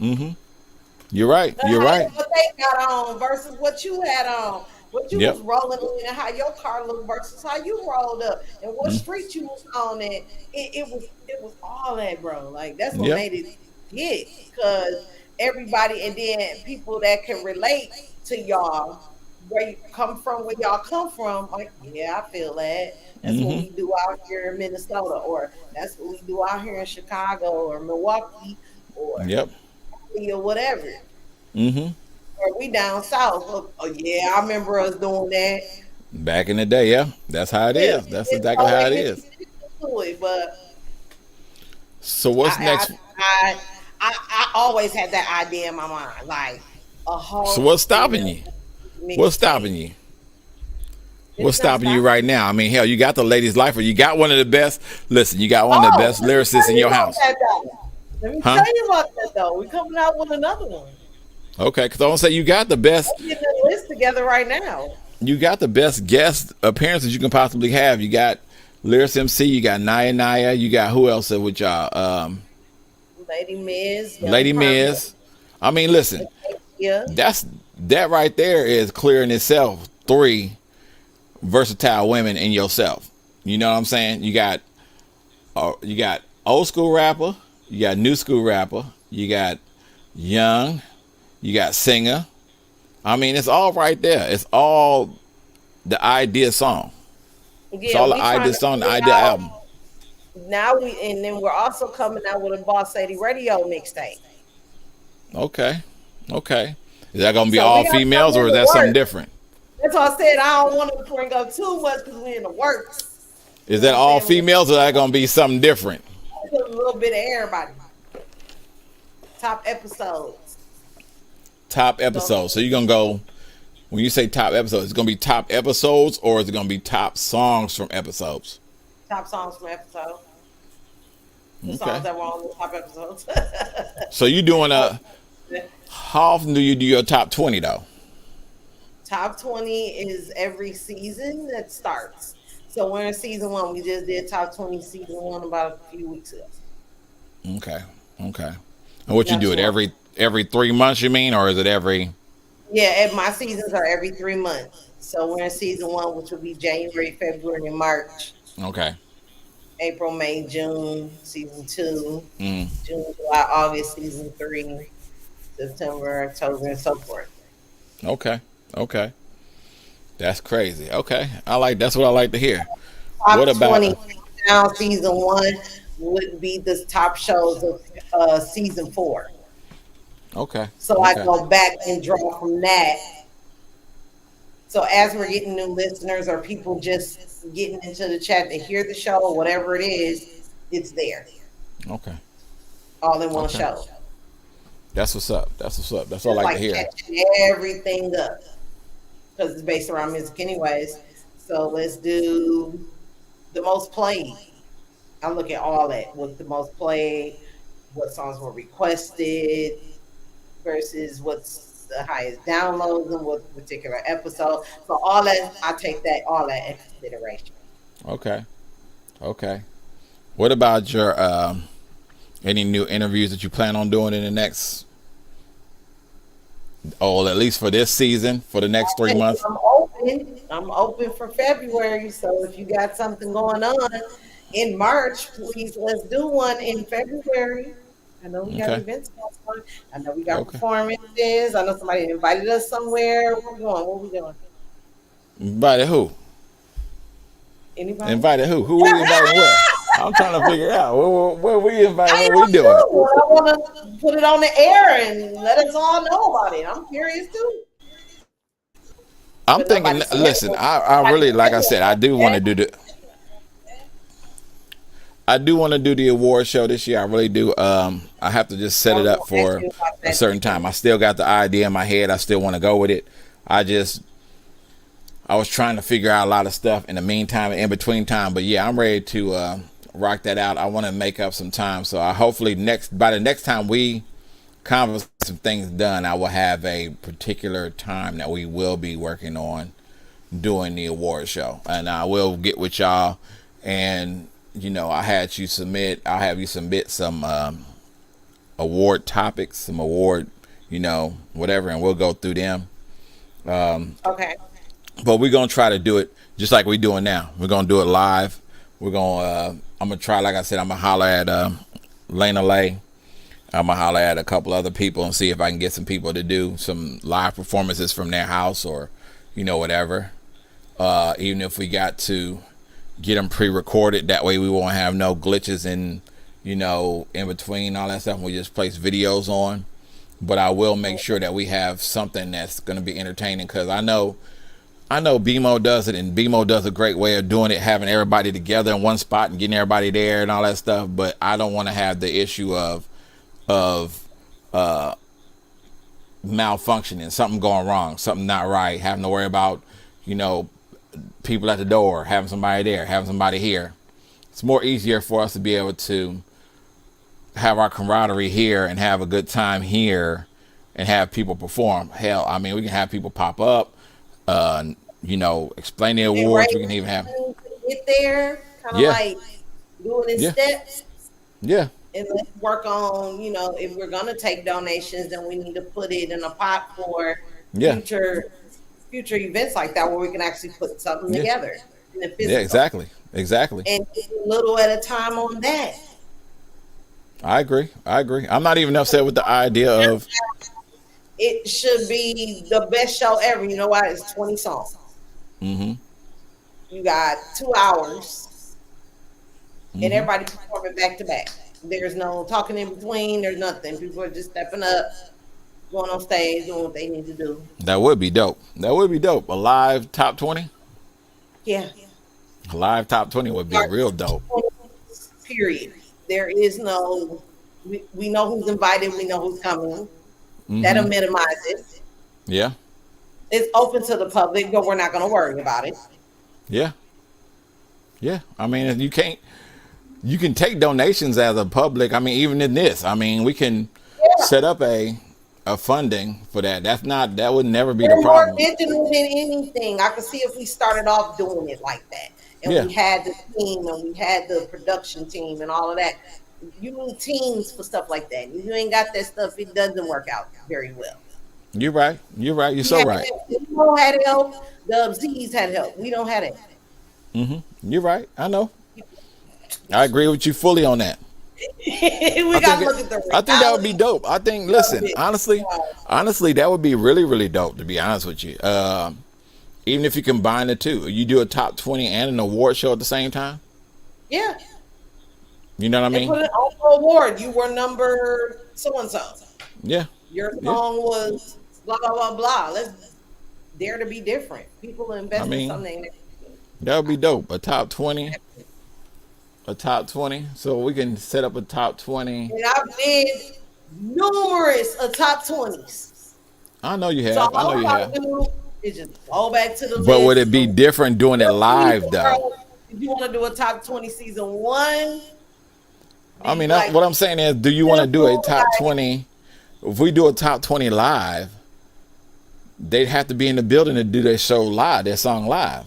You're right. You're right. What they got on versus what you had on. What you was rolling in, and how your car looked versus how you rolled up, and what street you was on. And it was all that, bro. Like that's what made it hit, because everybody, and then people that can relate to y'all, where you come from, where y'all come from. Like, yeah, I feel that. That's what we do out here in Minnesota, or that's what we do out here in Chicago or Milwaukee or or whatever. Or we down south. Oh yeah, I remember us doing that back in the day. Yeah, that's how it is. That's exactly how it is. But so what's next? I always had that idea in my mind, like a whole. So what's stopping you? What's stopping you? What's stopping you right now? I mean, hell, you got the Ladies Lifer. You got one of the best. Listen, you got one of the best lyricists in your house. Let me tell you about that though. We're coming out with another one. Okay, because I want to say you got the best. We're getting the list together right now. You got the best guest appearances you can possibly have. You got Lyrics MC. You got Naya. You got who else with y'all? Lady Miz. Lady Miz. I mean, listen. Yeah. That right there is clear in itself. 3 versatile women in yourself. You know what I'm saying? You got old school rapper. You got new school rapper. You got young. You got singer. I mean, it's all right there. It's all the idea song. It's all the idea song, the idea album. Now then we're also coming out with a Boss Lady Radio mixtape. Okay. Is that gonna be all females, or is that something different? That's why I said I don't want to bring up too much because we're in the works. Is that all females, or is that gonna be something different? A little bit of everybody. Top episodes. So you're gonna go, when you say top episodes, it's gonna be top episodes, or is it gonna be top songs from episodes? Top songs from episodes. The songs that were on the top episodes. So you doing how often do you do your top 20 though? Top 20 is every season that starts. So we're in season 1. We just did top 20 season 1 about a few weeks ago. Okay. And what you Not do too it long. every 3 months? You mean, or is it every? Yeah, and my seasons are every 3 months. So we're in season one, which will be January, February, and March. Okay. April, May, June, season two. Mm, June, July, August, season three. September, October, and so forth. okay. Okay. That's crazy. Okay. That's what I like to hear. What Top about 20 now, season one would be the top shows of season four. okay. So I Okay. go back and draw from that. So as we're getting new listeners or people just getting into the chat to hear the show, whatever it is, it's there, Okay. all in one Okay. show. That's what's up. That's what's up. That's what It's I like to like hear. catching everything up because it's based around music, anyways. So let's do the most played. I look at all that. What's the most played? What songs were requested versus what's the highest downloads and what particular episode. So all that, I take that all that into consideration. Okay. Okay. What about your any new interviews that you plan on doing in the next, or at least for this season, for the next 3 months? I'm open. I'm open for February. So if you got something going on in March, please let's do one in February. I know we got Okay. events going on. I know we got Okay. performances. I know somebody invited us somewhere. Where we going? What we doing? Invited who? Anybody? Invited who? Who we inviting where? I'm trying to figure out where we inviting. I What we am too. doing? I want to put it on the air and let us all know about it. I'm curious too. I'm But thinking. nobody said Listen, it. I really, like I said, I do want to do the. I do want to do the award show this year. I really do. I have to just set it up for a certain time. I still got the idea in my head. I still want to go with it. I was trying to figure out a lot of stuff in the meantime and in between time. But yeah, I'm ready to rock that out. I want to make up some time. So I hopefully by the next time we converse some things done, I will have a particular time that we will be working on doing the award show, and I will get with y'all. And I'll have you submit some award topics, some award, whatever, and we'll go through them. Okay. But we're gonna try to do it just like we're doing now. We're gonna do it live. I'm gonna try, like I said, I'm gonna holler at Lena Lay. I'm gonna holler at a couple other people and see if I can get some people to do some live performances from their house, or whatever. Even if we got to get them pre-recorded, that way we won't have no glitches in between all that stuff. We just place videos on. But I will make sure that we have something that's going to be entertaining, because I know BMO does it, and BMO does a great way of doing it, having everybody together in one spot and getting everybody there and all that stuff. But I don't want to have the issue of malfunctioning, something going wrong, something not right, having to worry about people at the door, having somebody there, having somebody here. It's more easier for us to be able to have our camaraderie here and have a good time here and have people perform. Hell, I mean, we can have people pop up, explain the awards. We can even have get there, kind of Yeah. like do it in Yeah. steps. yeah And let's work on, if we're gonna take donations, then we need to put it in a pot for Yeah. future events like that, where we can actually put something Yeah. together in the physical. yeah exactly And get a little at a time on that. I agree. I'm not even upset with the idea of It should be the best show ever. You know why? It's 20 songs. mm-hmm, You got 2 hours, and mm-hmm. everybody performing back to back. There's no talking in between. There's nothing. People are just stepping up, going on stage, doing what they need to do. That would be dope. A live top 20. Yeah. A live top 20 would be real dope. Period. There is no. We know who's invited. We know who's coming. Mm-hmm. That'll minimize it. Yeah. It's open to the public, but we're not going to worry about it. Yeah. I mean, you can take donations as a public. I mean, even in this, I mean, we can set up a funding for that. That would never be the We're more problem. digital than anything. I could see if we started off doing it like that, and Yeah. we had the team, and we had the production team, and all of that. you need teams for stuff like that. If you ain't got that stuff, it doesn't work out very well. You're right. You're right. You're so right. We don't have help. The Z's had help. We don't have it. You're right. I know. I agree with you fully on that. We gotta look at the. I think that would be dope. I think. Listen, honestly, that would be really, really dope. To be honest with you, even if you combine the two, you do a top 20 and an award show at the same time. Yeah. You know what I mean? Put it on the award. You were number so and so. Yeah. Your song was blah blah blah blah. Let's dare to be different. People invest in something. That would be dope. A top 20. A top 20. So we can set up a top 20. And I've did numerous of top 20s. I know you have. So I know you have. Is just go back to the list. But would it be different doing it live though? If you want to do a top 20 season 1, I mean, what I'm saying is, do you want to do a top 20? If we do a top 20 live, they'd have to be in the building to do their show live, their song live,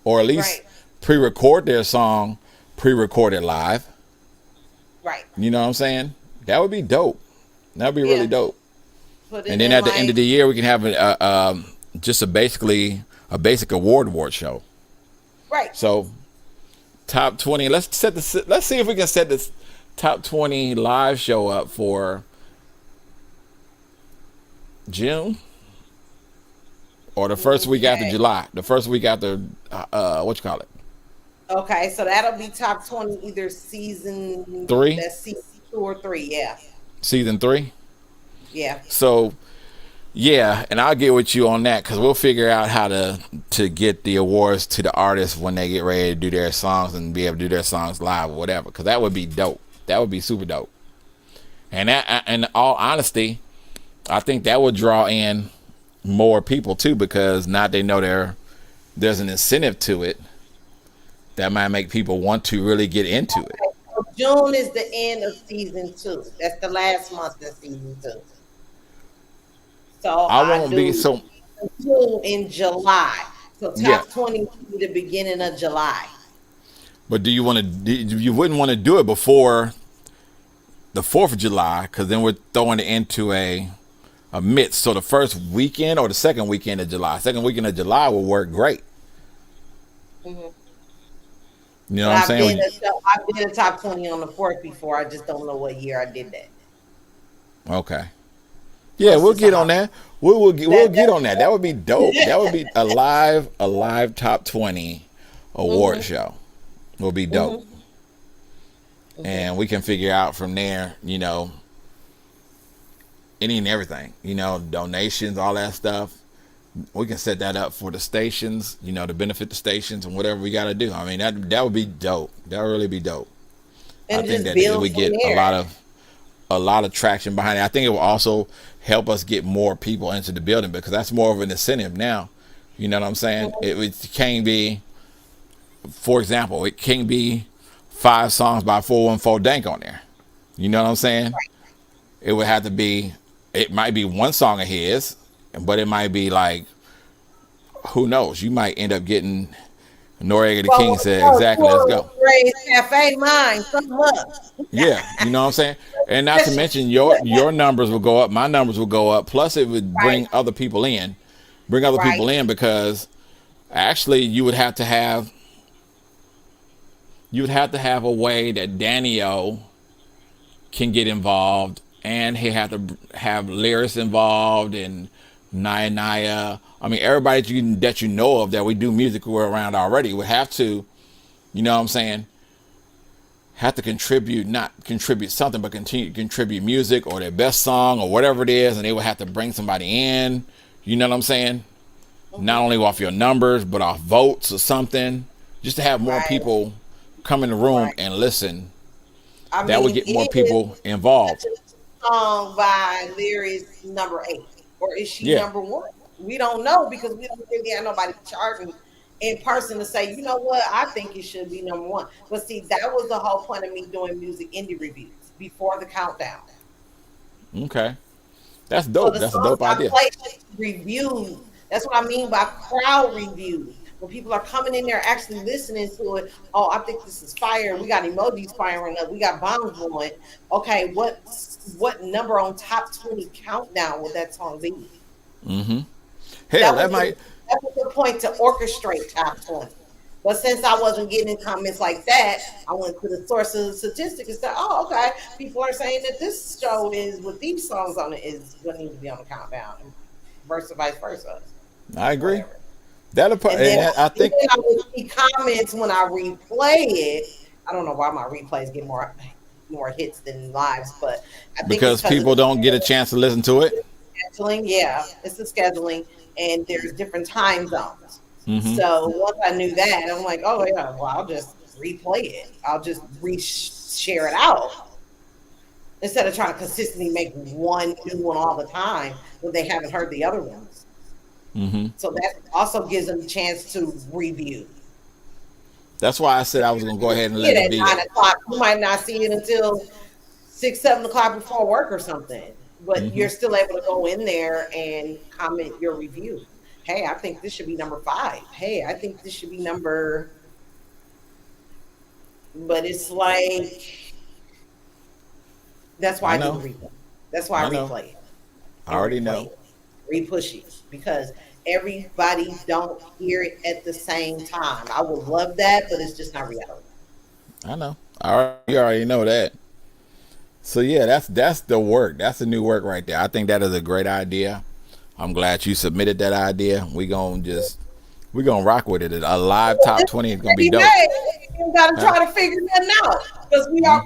or at least pre-record their song, pre-recorded live. Right. You know what I'm saying? That would be dope. That would be really dope. And then at the end of the year, we can have just a basic award show. Right. So top 20. Let's see if we can set this top 20 live show up for June or the first week after July. The first week after what you call it? Okay, so that'll be top 20 either season 3. That's season 2 or 3. Yeah. Season 3. Yeah. So. Yeah, and I'll get with you on that because we'll figure out how to get the awards to the artists when they get ready to do their songs and be able to do their songs live or whatever. Because that would be dope. That would be super dope. And that, in all honesty, I think that would draw in more people too because now they know there's an incentive to it that might make people want to really get into it. So June is the end of season 2. That's the last month of season 2. So I won't be so in July. So top 20 will be the beginning of July. But you wouldn't want to do it before the 4th of July because then we're throwing it into a midst. So the first weekend or the second weekend of July. Second weekend of July will work great. You know what I'm saying? I've been a top 20 on the 4th before. I just don't know what year I did that. Okay. Yeah, we'll get on that. We'll get on that. That would be dope. That would be a live top 20 award show. Will be dope. And we can figure out from there, you know, any and everything, you know, donations, all that stuff. We can set that up for the stations, you know, to benefit the stations and whatever we got to do. I mean, that would be dope. That would really be dope. And I think that we get a lot of traction behind it. I think it will also help us get more people into the building because that's more of an incentive now. You know what I'm saying? It can't be, for example, it can't be 5 songs by 414 Dank on there. You know what I'm saying? Right. It would have to be, it might be one song of his, but it might be like, who knows? You might end up getting Noriega the King said, exactly, let's go. Cafe mine, come up. Yeah, you know what I'm saying? And not to mention your numbers will go up, my numbers will go up. Plus it would bring other people in. People in because actually you would have to have a way that Danny-O can get involved and he had to have lyrics involved and Naya. I mean, everybody that you know of that we do music around already would have to, you know what I'm saying, have to not contribute something, but contribute music or their best song or whatever it is, and they would have to bring somebody in, you know what I'm saying? Not only off your numbers, but off votes or something, just to have more people come in the room and listen. That would get more people involved. Song by Larry's number 8, or is she number 1? We don't know because we don't really have nobody charging in person to say, you know what, I think it should be number 1. But see, that was the whole point of me doing music indie reviews before the countdown. Okay, that's dope. So that's a dope idea. Reviews. That's what I mean by crowd reviews. when people are coming in there actually listening to it, oh, I think this is fire. We got emojis firing up. We got bombs going. Okay, what number on top 20 countdown would that song be? Mm-hmm. Hell, that might. That was the point to orchestrate top 20. But since I wasn't getting comments like that, I went to the source of the statistic and said, oh, okay, people are saying that this show is with these songs on it is going to need to be on the countdown, versus vice versa. I agree. That'll put. I think I would see comments when I replay it. I don't know why my replays get more hits than lives, but I think because people don't get a chance to listen to it. Scheduling, yeah, it's the scheduling, and there's different time zones. Mm-hmm. So once I knew that, I'm like, oh yeah, well, I'll just replay it. I'll just share it out instead of trying to consistently make one new one all the time when they haven't heard the other ones. Mm-hmm. So that also gives them a chance to review. That's why I said I was going to go ahead and let it be. At 9 o'clock, you might not see it until 6, 7 o'clock before work or something, but you're still able to go in there and comment your review. Hey, I think this should be number 5. Hey, I think this should be number. But it's like that's why I do the replay. That's why I replay it. I already know. Repush it because everybody don't hear it at the same time. I would love that, but it's just not reality. I know. You already know that. So yeah, that's the work. That's the new work right there. I think that is a great idea. I'm glad you submitted that idea. We're gonna rock with it. A live top 20 is gonna be dope. You gotta try to figure that out because we got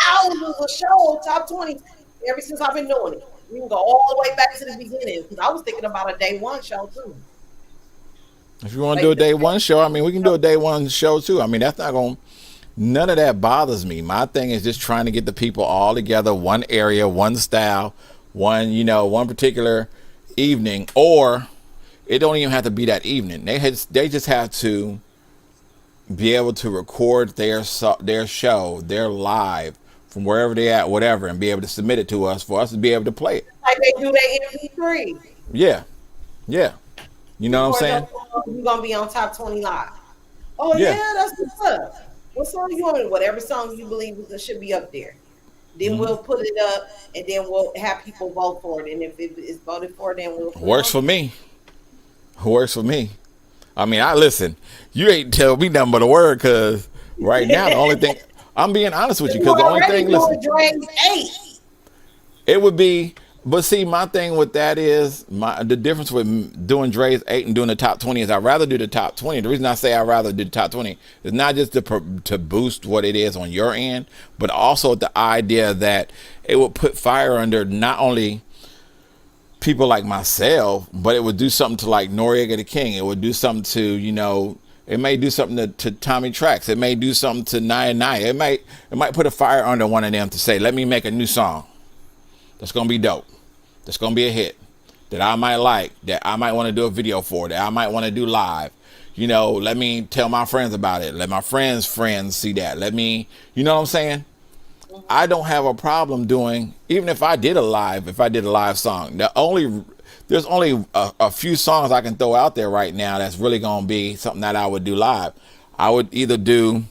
thousands of shows top 20 ever since I've been doing it. We can go all the way back to the beginning because I was thinking about a day one show too. If you want to do a day one show, I mean, we can do a day one show too. I mean, that's not going. None of that bothers me. My thing is just trying to get the people all together, one area, one style, one particular evening, or it don't even have to be that evening. They just have to be able to record their show, their live from wherever they at, whatever, and be able to submit it to us for us to be able to play it. Like they do their MP3. Yeah. You know what I'm saying? You're gonna be on top 20 live. Oh yeah, that's what's up. What song you want? Whatever song you believe should be up there. Then we'll put it up, and then we'll have people vote for it. And if it is voted for, then we'll. Works for me. Works for me. I mean, listen. You ain't tell me nothing but a word, because right now the only thing I'm being honest with you, because the only thing. Listen, it would be. But see, my thing with that is the difference with doing Dre's 8 and doing the top 20 is I'd rather do the top 20. The reason I say I'd rather do the top 20 is not just to boost what it is on your end, but also the idea that it would put fire under not only people like myself, but it would do something to like Noriega the King. It would do something to, it may do something to Tommy Trax. It may do something to Naya Naya. It might put a fire under one of them to say, let me make a new song that's going to be dope. That's going to be a hit that I might like, that I might want to do a video for, that I might want to do live. Let me tell my friends about it. Let my friends see that. Let me, you know what I'm saying? I don't have a problem doing, even if I did a live song. There's only a few songs I can throw out there right now that's really going to be something that I would do live. I would either do,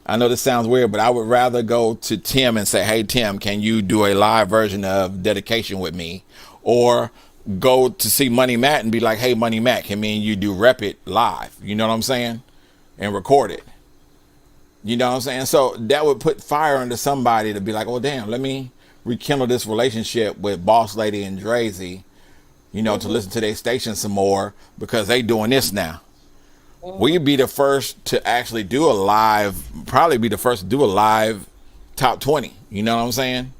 I know this sounds weird, but I would rather go to Tim and say, hey, Tim, can you do a live version of Dedication with me? Or go to see Money Matt and be like, hey, Money Matt, can me and you do Rep It live? You know what I'm saying? And record it. You know what I'm saying? So that would put fire under somebody to be like, oh, damn, let me rekindle this relationship with Boss Lady and Drazy, to listen to their station some more because they doing this now. We'd be the first to actually do probably be the first to do a live top 20. You know what I'm saying?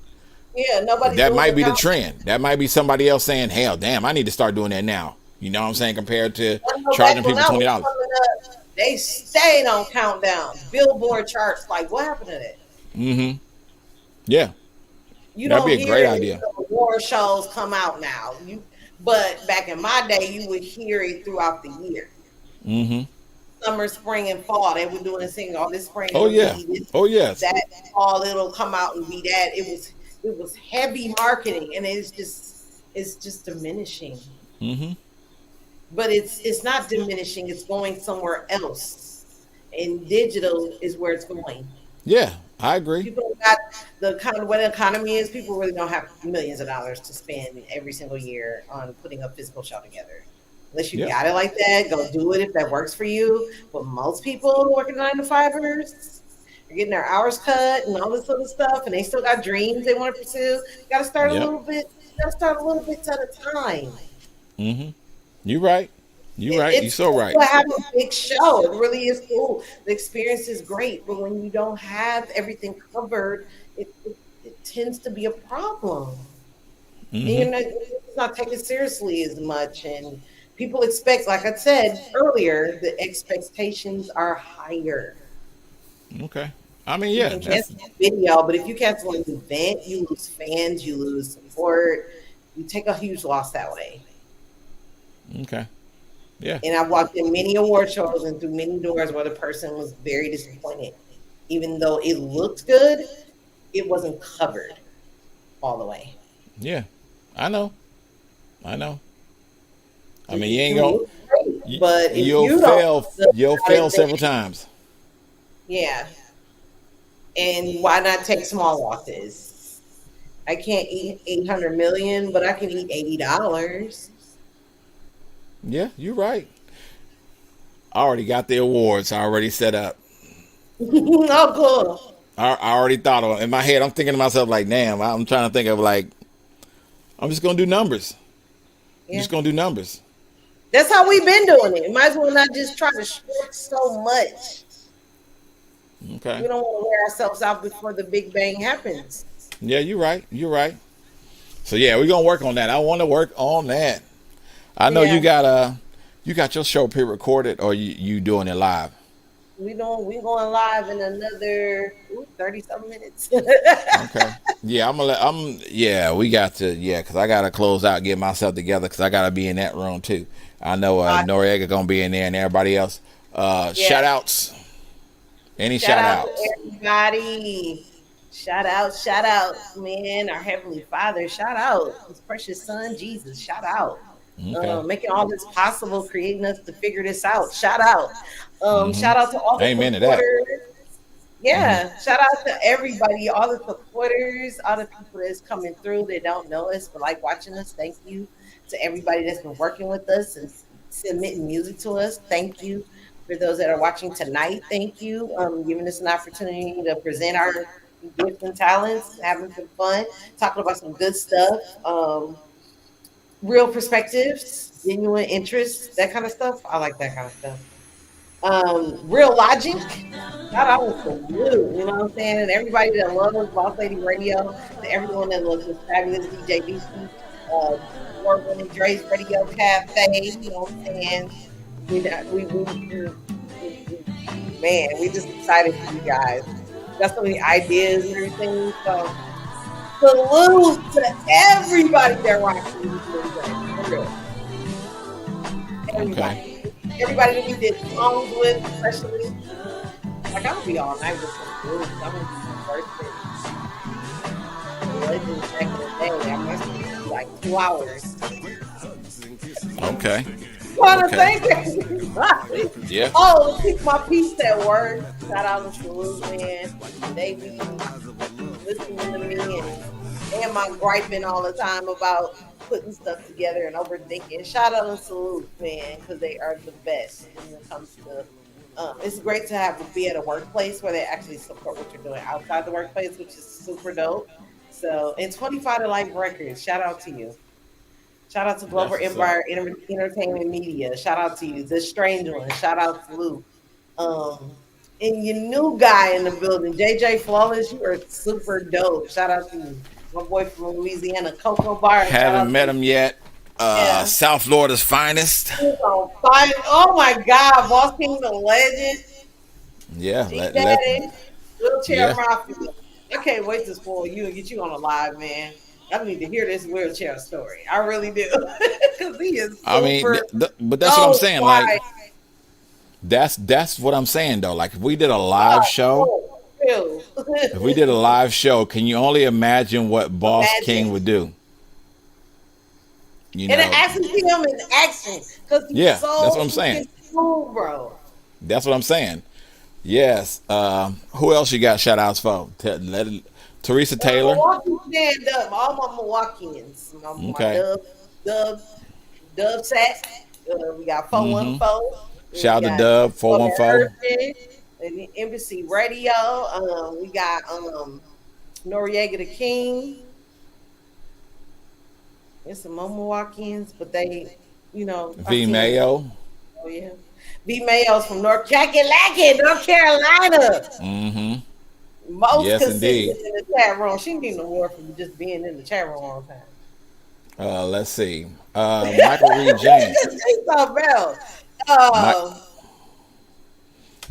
Yeah, nobody. That might be the trend. That might be somebody else saying, hell, damn, I need to start doing that now. You know what I'm saying? Compared to charging people $20. They stayed on countdown. Billboard charts. Like, what happened to that? Mm-hmm. Yeah. That'd be a great idea. Award shows come out now. But back in my day, you would hear it throughout the year. Mm-hmm. Summer, spring, and fall. They were doing a single this spring. Oh yeah. Oh yes. That fall it'll come out and be that. It was heavy marketing, and it's just diminishing. Mm-hmm. but it's not diminishing. It's going somewhere else, and digital is where it's going. Yeah, I agree. People got the kind of what the economy is. People really don't have millions of dollars to spend every single year on putting a physical show together. Unless you Yeah. got it like that, go do it if that works for you. But most people working 9 to 5ers are getting their hours cut and all this other stuff, and they still got dreams they want to pursue. You got to start a Yep. little bit. You got to start a little bit at a time. Mm-hmm. You right. You right. You It's so cool right. to have a big show. It really is cool. The experience is great, but when you don't have everything covered, it tends to be a problem. You Mm-hmm. know, it's not taken seriously as much, and people expect, like I said earlier, the expectations are higher. Okay. I mean, You yeah. can That's cancel a video, but if you cancel an event, you lose fans, you lose support, you take a huge loss that way. okay. Yeah. And I've walked in many award shows and through many doors where the person was very disappointed. Even though it looked good, it wasn't covered all the way. Yeah. I know. I know. I mean, you It ain't can gonna. look great, but if You'll you fail. don't, You'll fail several times. yeah. And why not take small losses? I can't eat 800 million, but I can eat $80. Yeah, you're right. I already got the awards already set up. Oh, cool. I already thought of it. In my head, I'm thinking to myself like, damn, I'm trying to think of like, I'm just gonna do numbers. I'm Yeah. just gonna do numbers. That's how we've been doing it. Might as well not just try to stretch so much. Okay. We don't want to wear ourselves out before the big bang happens. Yeah, you're right. You're right. So yeah, we're gonna work on that. I want to work on that. I know Yeah. you got your show pre-recorded or you doing it live. We going live in another 30 something minutes. Okay. Yeah, we got to, because I got to close out, get myself together, because I got to be in that room too. I know Noriega going to be in there and everybody else. Shout outs. Any shout out outs? to everybody. Shout out, man. Our Heavenly Father, shout out. His precious Son, Jesus, shout out. Okay. Making all this possible, creating us to figure this out. Shout out. Shout out to all the Amen to that. supporters. Yeah, shout out to everybody, all the supporters, all the people that's coming through that don't know us but like watching us. Thank you to everybody that's been working with us and submitting music to us. Thank you for those that are watching tonight. Thank you, giving us an opportunity to present our gifts and talents, having some fun, talking about some good stuff, real perspectives, genuine interests, that kind of stuff. I like that kind of stuff. Real logic. Shout out to you, you know what I'm saying? And everybody that loves Boss Lady Radio, to everyone that loves this fabulous DJ BC, award-winning Dre's Radio Cafe, you know what I'm saying? Man, we just excited for you guys. Got so many ideas and everything. So salute to everybody that rocks this music. For real. Everybody. Everybody that we did songs with, especially. Like, I'm gonna be all night with some groups. I'm gonna do some birthday. Legends back in the day. I must be like 2 hours. Okay. Want to Okay. thank everybody. Yeah. Oh, keep my peace at work. Shout out to Salute, man. They be listening to me and my griping all the time about putting stuff together and overthinking. Shout out to Salute, man, because they are the best when it comes to. It's great to be at a workplace where they actually support what you're doing outside the workplace, which is super dope. So, and 25 to Life Records, shout out to you. Shout out to Global That's Empire Entertainment Media. Shout out to you. The Strange One. Shout out to Luke. And your new guy in the building, JJ Flawless, you are super dope. Shout out to you. My boy from Louisiana, Cocoa Bar. Haven't met him yet. Yeah. South Florida's finest. He's on fire. Oh my God, Boss King the Legend. Yeah. G Daddy. Wheelchair Yeah. Mafia. I can't wait to spoil you and get you on a live, man. I need to hear this wheelchair story. I really do. Because he is super, I mean, but that's what I'm saying. fire. Like, that's what I'm saying though. Like, if we did a live show, if we did a live show, can you only imagine what Boss Imagine. King would do? You And know, it actually see him in action because he's yeah, so that's what I'm saying. cool, bro. That's what I'm saying. Yes. Who else you got shout outs for? Teresa Taylor. Milwaukee stand up. All my Milwaukeeans. My Okay. Dub, Dub Sack. We got 414. Shout We out to got Dub 414. and Embassy Radio. We got Noriega the King. There's some more Milwaukeeans, but they, you know, V Mayo. Oh yeah, V Mayo's from North Kakalaki, North Carolina. Mm-hmm. Most Yes, consistent indeed. in the chat room. She need an award for just being in the chat room all the time. Let's see. Michael Reed James.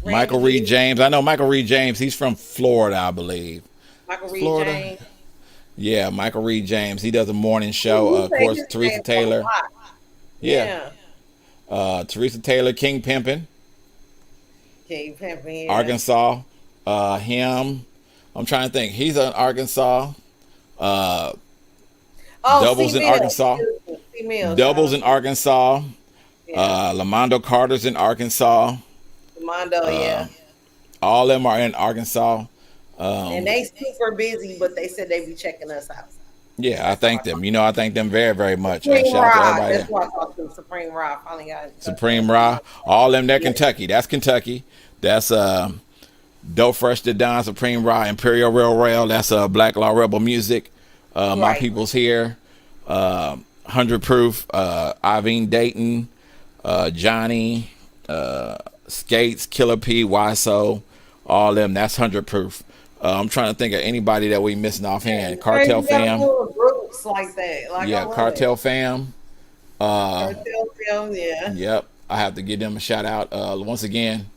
Michael Reed James. I know Michael Reed James. He's from Florida, I believe. Michael Reed Florida. James. Yeah, Michael Reed James. He does a morning show. Of course, Teresa Taylor. Yeah. Teresa Taylor, King Pimpin'. King Pimpin'. Yeah. Arkansas. Him. I'm trying to think. He's in Arkansas. Doubles in Arkansas. Doubles in Arkansas. Yeah. Lamondo Carter's in Arkansas. Lamondo, yeah. All of them are in Arkansas. And they super busy, but they said they be checking us out. Yeah, I thank them. You know, I thank them very, very much. Supreme Shout out to Ra. everybody. That's why I talked to Supreme Ra. Finally got it. Supreme Ra. All them, they're Kentucky. That's Kentucky. That's Dope Fresh to Don, Supreme Ra, Imperial Rail. That's Black Law Rebel Music. My people's here. 100 Proof. Iveen Dayton. Johnny. Skates. Killer P. YSO. All them. That's 100 Proof. I'm trying to think of anybody that we missing offhand. Cartel Fam. Groups like that. Like yeah, Cartel Fam. Cartel Fam, yeah. Yep. I have to give them a shout out. Once again,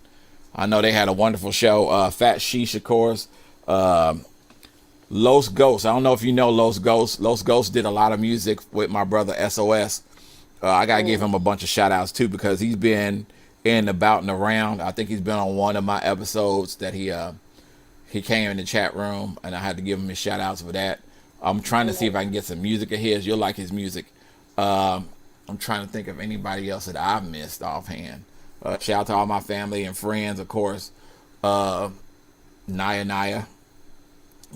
I know they had a wonderful show. Fat Sheesh, of course. Los Ghosts. I don't know if you know Los Ghosts. Los Ghosts did a lot of music with my brother SOS. I got to give him a bunch of shout outs too because he's been in, about, and around. I think he's been on one of my episodes that he came in the chat room, and I had to give him his shout outs for that. I'm trying to see if I can get some music of his. You'll like his music. I'm trying to think of anybody else that I've missed offhand. Shout out to all my family and friends, of course. Naya.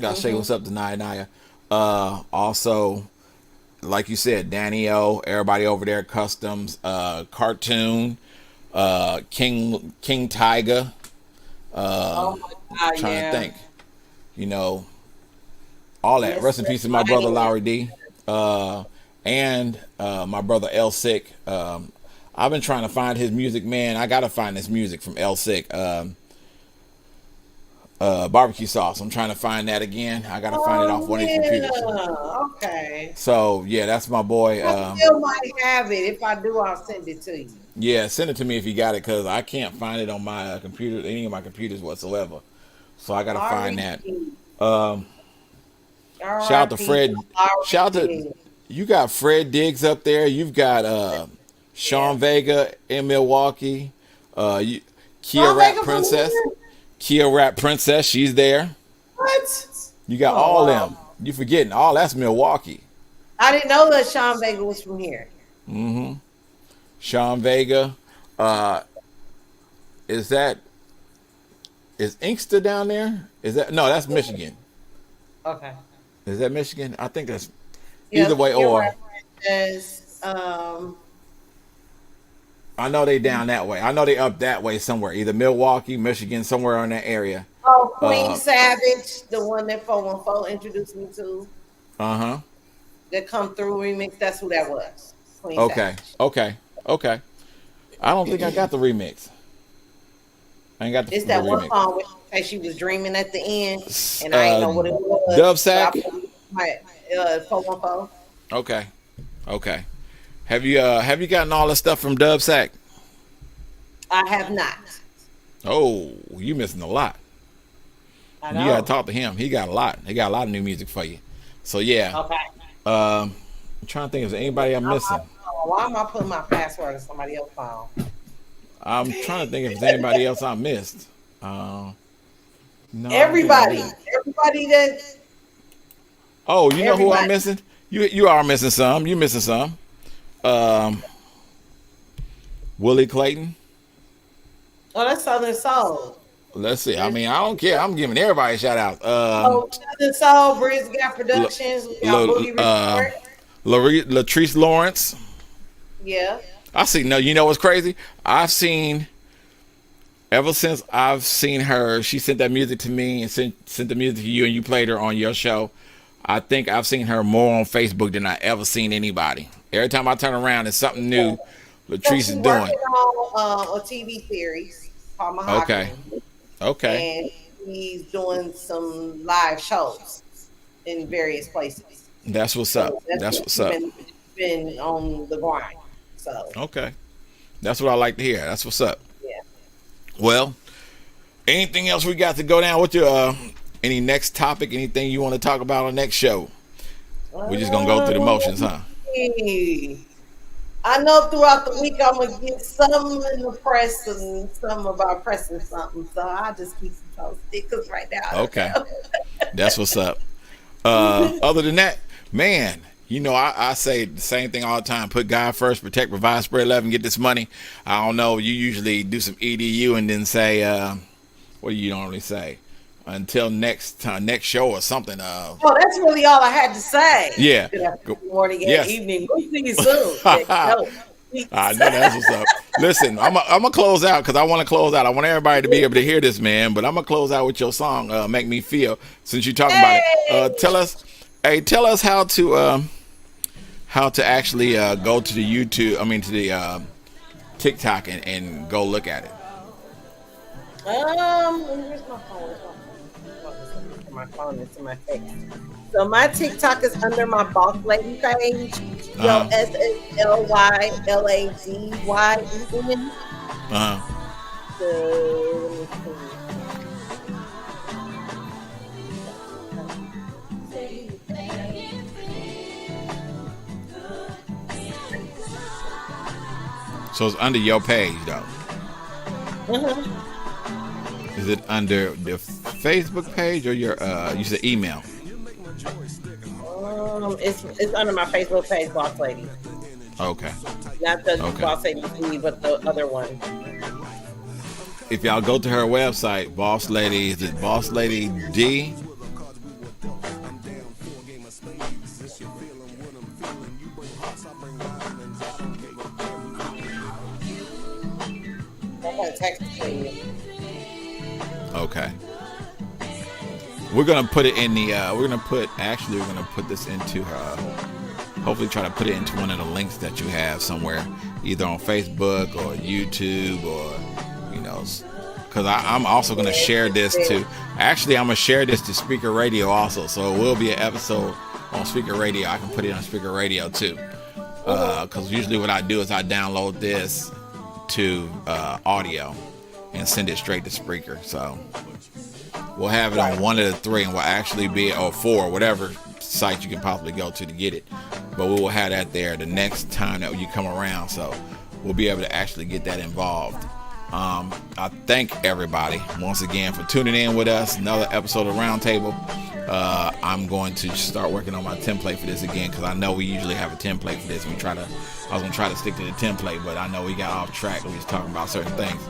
Gotta say what's up to Naya. Also, like you said, Danny O, everybody over there, Customs, Cartoon, King Tiger. Trying to think, you know, all that. Rest in peace to my brother Lowry D, and my brother L Sick. I've been trying to find his music, man. I gotta find this music from L Sick. Barbecue sauce. I'm trying to find that again. I gotta find it off one of these computers. Okay. So yeah, that's my boy. I still might have it. If I do, I'll send it to you. Yeah, send it to me if you got it, because I can't find it on my computer, any of my computers whatsoever. So I gotta find that. Shout out to Fred. Shout out to you. Got Fred Diggs up there. You've got Sean Vega in Milwaukee. Kia Rap Princess. Kia Rap Princess. She's there. What? You got all them. You forgetting all that's Milwaukee. I didn't know that Sean Vega was from here. Mm-hmm. Sean Vega. Is Inkster down there? No, that's Michigan. Okay. Is that Michigan? I think that's either way. Or I know they down that way. I know they up that way somewhere. Either Milwaukee, Michigan, somewhere in that area. Oh, Queen Savage, the one that 414 introduced me to. That Come Through remix. That's who that was. Queen Savage. Okay. I don't think I got the remix. I ain't got the It's that remix. one song where she was dreaming at the end, and I didn't know what it was. Dub Sack. 414. Okay. Have you gotten all the stuff from Dub Sack? I have not. Oh, you missing a lot. I know. You gotta talk to him. He got a lot. He got a lot of new music for you. So yeah. Okay. I'm trying to think if there's anybody I'm missing. Why am I putting my password in somebody else's phone? I'm trying to think if there's anybody else I missed. No. Everybody that. Oh, you know who I'm missing? You are missing some. You missing some. Willie Clayton. Oh, that's Southern Soul. Let's see. I mean, I don't care. I'm giving everybody a shout out. Southern Soul, Breeze got Productions. We got Boogie Report. Latrice Lawrence. Yeah. I see. No, you know what's crazy? I've seen, ever since I've seen her, she sent that music to me and sent the music to you, and you played her on your show. I think I've seen her more on Facebook than I ever seen anybody. Every time I turn around, it's something new Latrice is doing. On a TV series called Mahogany. Okay. And he's doing some live shows in various places. That's what's up. That's what's up. Been on the grind. So. Okay. That's what I like to hear. That's what's up. Yeah. Well, anything else we got to go down with your any next topic, anything you want to talk about on the next show? We're just gonna go through the motions, huh? I know throughout the week I'm gonna get some in the press and some about pressing something, so I'll just keep some posted because right now. Okay, that's what's up. Other than that, man, you know I say the same thing all the time: put God first, protect, provide, spread love, and get this money. I don't know. You usually do some EDU and then say, what do you normally say? Until next time, next show or something. Oh, that's really all I had to say. Yeah. Good morning and evening. We'll see you soon. I know that's what's up. Listen, I'm gonna close out because I want to close out. I want everybody to be able to hear this, man. But I'm gonna close out with your song, "Make Me Feel." Since you're talking about it, tell us how to actually go to the YouTube. I mean, to the TikTok and go look at it. Where's my phone? My phone is in my face. So my TikTok is under my Boss Lady page. SSLYLADYEN. So So it's under your page, though. Mm-hmm. Is it under the Facebook page or your you said email? It's under my Facebook page, Boss Lady. Okay. Not the Boss Lady D, but the other one. If y'all go to her website, Boss Lady, is it Boss Lady D? I'm gonna text it to you. Okay. We're gonna put it in the. We're gonna put this into her. Hopefully, try to put it into one of the links that you have somewhere, either on Facebook or YouTube, or because I'm also gonna share this to. Actually, I'm gonna share this to Speaker Radio also, so it will be an episode on Speaker Radio. I can put it on Speaker Radio too, because usually what I do is I download this to audio and send it straight to Spreaker. So we'll have it on one of the three, and we'll actually be, or four, whatever site you can possibly go to get it. But we will have that there the next time that you come around. So we'll be able to actually get that involved. I thank everybody once again for tuning in with us. Another episode of Roundtable. I'm going to start working on my template for this again, because I know we usually have a template for this. I was gonna try to stick to the template, but I know we got off track. We was talking about certain things.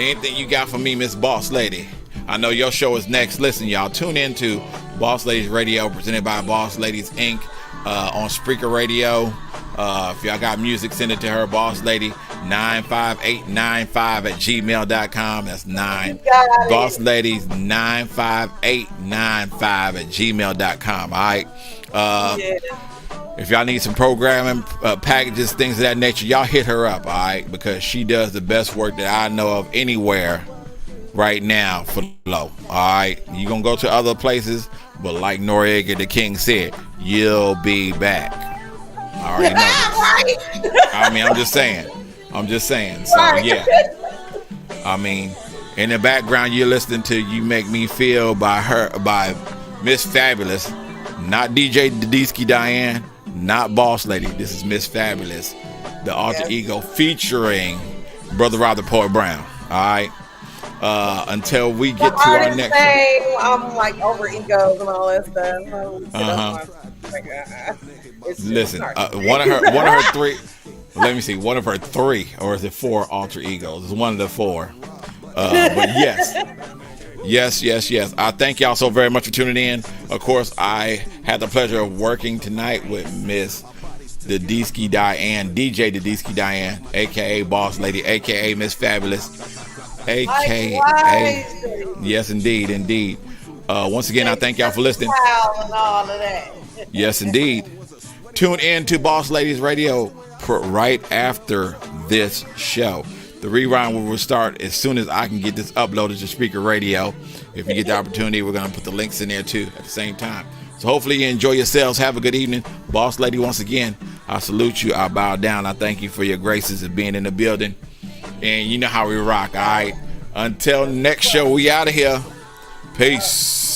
Anything you got for me, Miss Boss Lady? I know your show is next. Listen, y'all, tune in to Boss Ladies Radio, presented by Boss Ladies Inc. On Spreaker Radio. If y'all got music, send it to her, Boss Lady 95895 at gmail.com. That's 9 Boss Ladies 95895 at gmail.com. All right. If y'all need some programming packages, things of that nature, y'all hit her up, all right? Because she does the best work that I know of anywhere right now for low. All right, you're gonna go to other places, but like Noriega the King said, you'll be back. I already know this. I mean, I'm just saying. So yeah, I mean, in the background you're listening to "You Make Me Feel" by Miss Fabulous, not DJ Dedisky Diane, not Boss Lady. This is Miss Fabulous, the alter ego, featuring Brother Rob the Poet Brown. All right. until we get to our next. I'm like over egos and all that stuff. Listen, one of her three. Let me see. One of her three, or is it four alter egos? It's one of the four. But yes. I thank y'all so very much for tuning in. Of course, I had the pleasure of working tonight with Miss Dadisky Diane, DJ Dadisky Diane, aka Boss Lady, aka Miss Fabulous, aka yes, indeed. Once again, I thank y'all for listening. And all of that. Yes, indeed. Tune in to Boss Ladies Radio right after this show. The rerun will start as soon as I can get this uploaded to Speaker Radio. If you get the opportunity, we're going to put the links in there too at the same time. So hopefully you enjoy yourselves. Have a good evening. Boss Lady, once again, I salute you. I bow down. I thank you for your graces of being in the building. And you know how we rock, all right? Until next show, we out of here. Peace.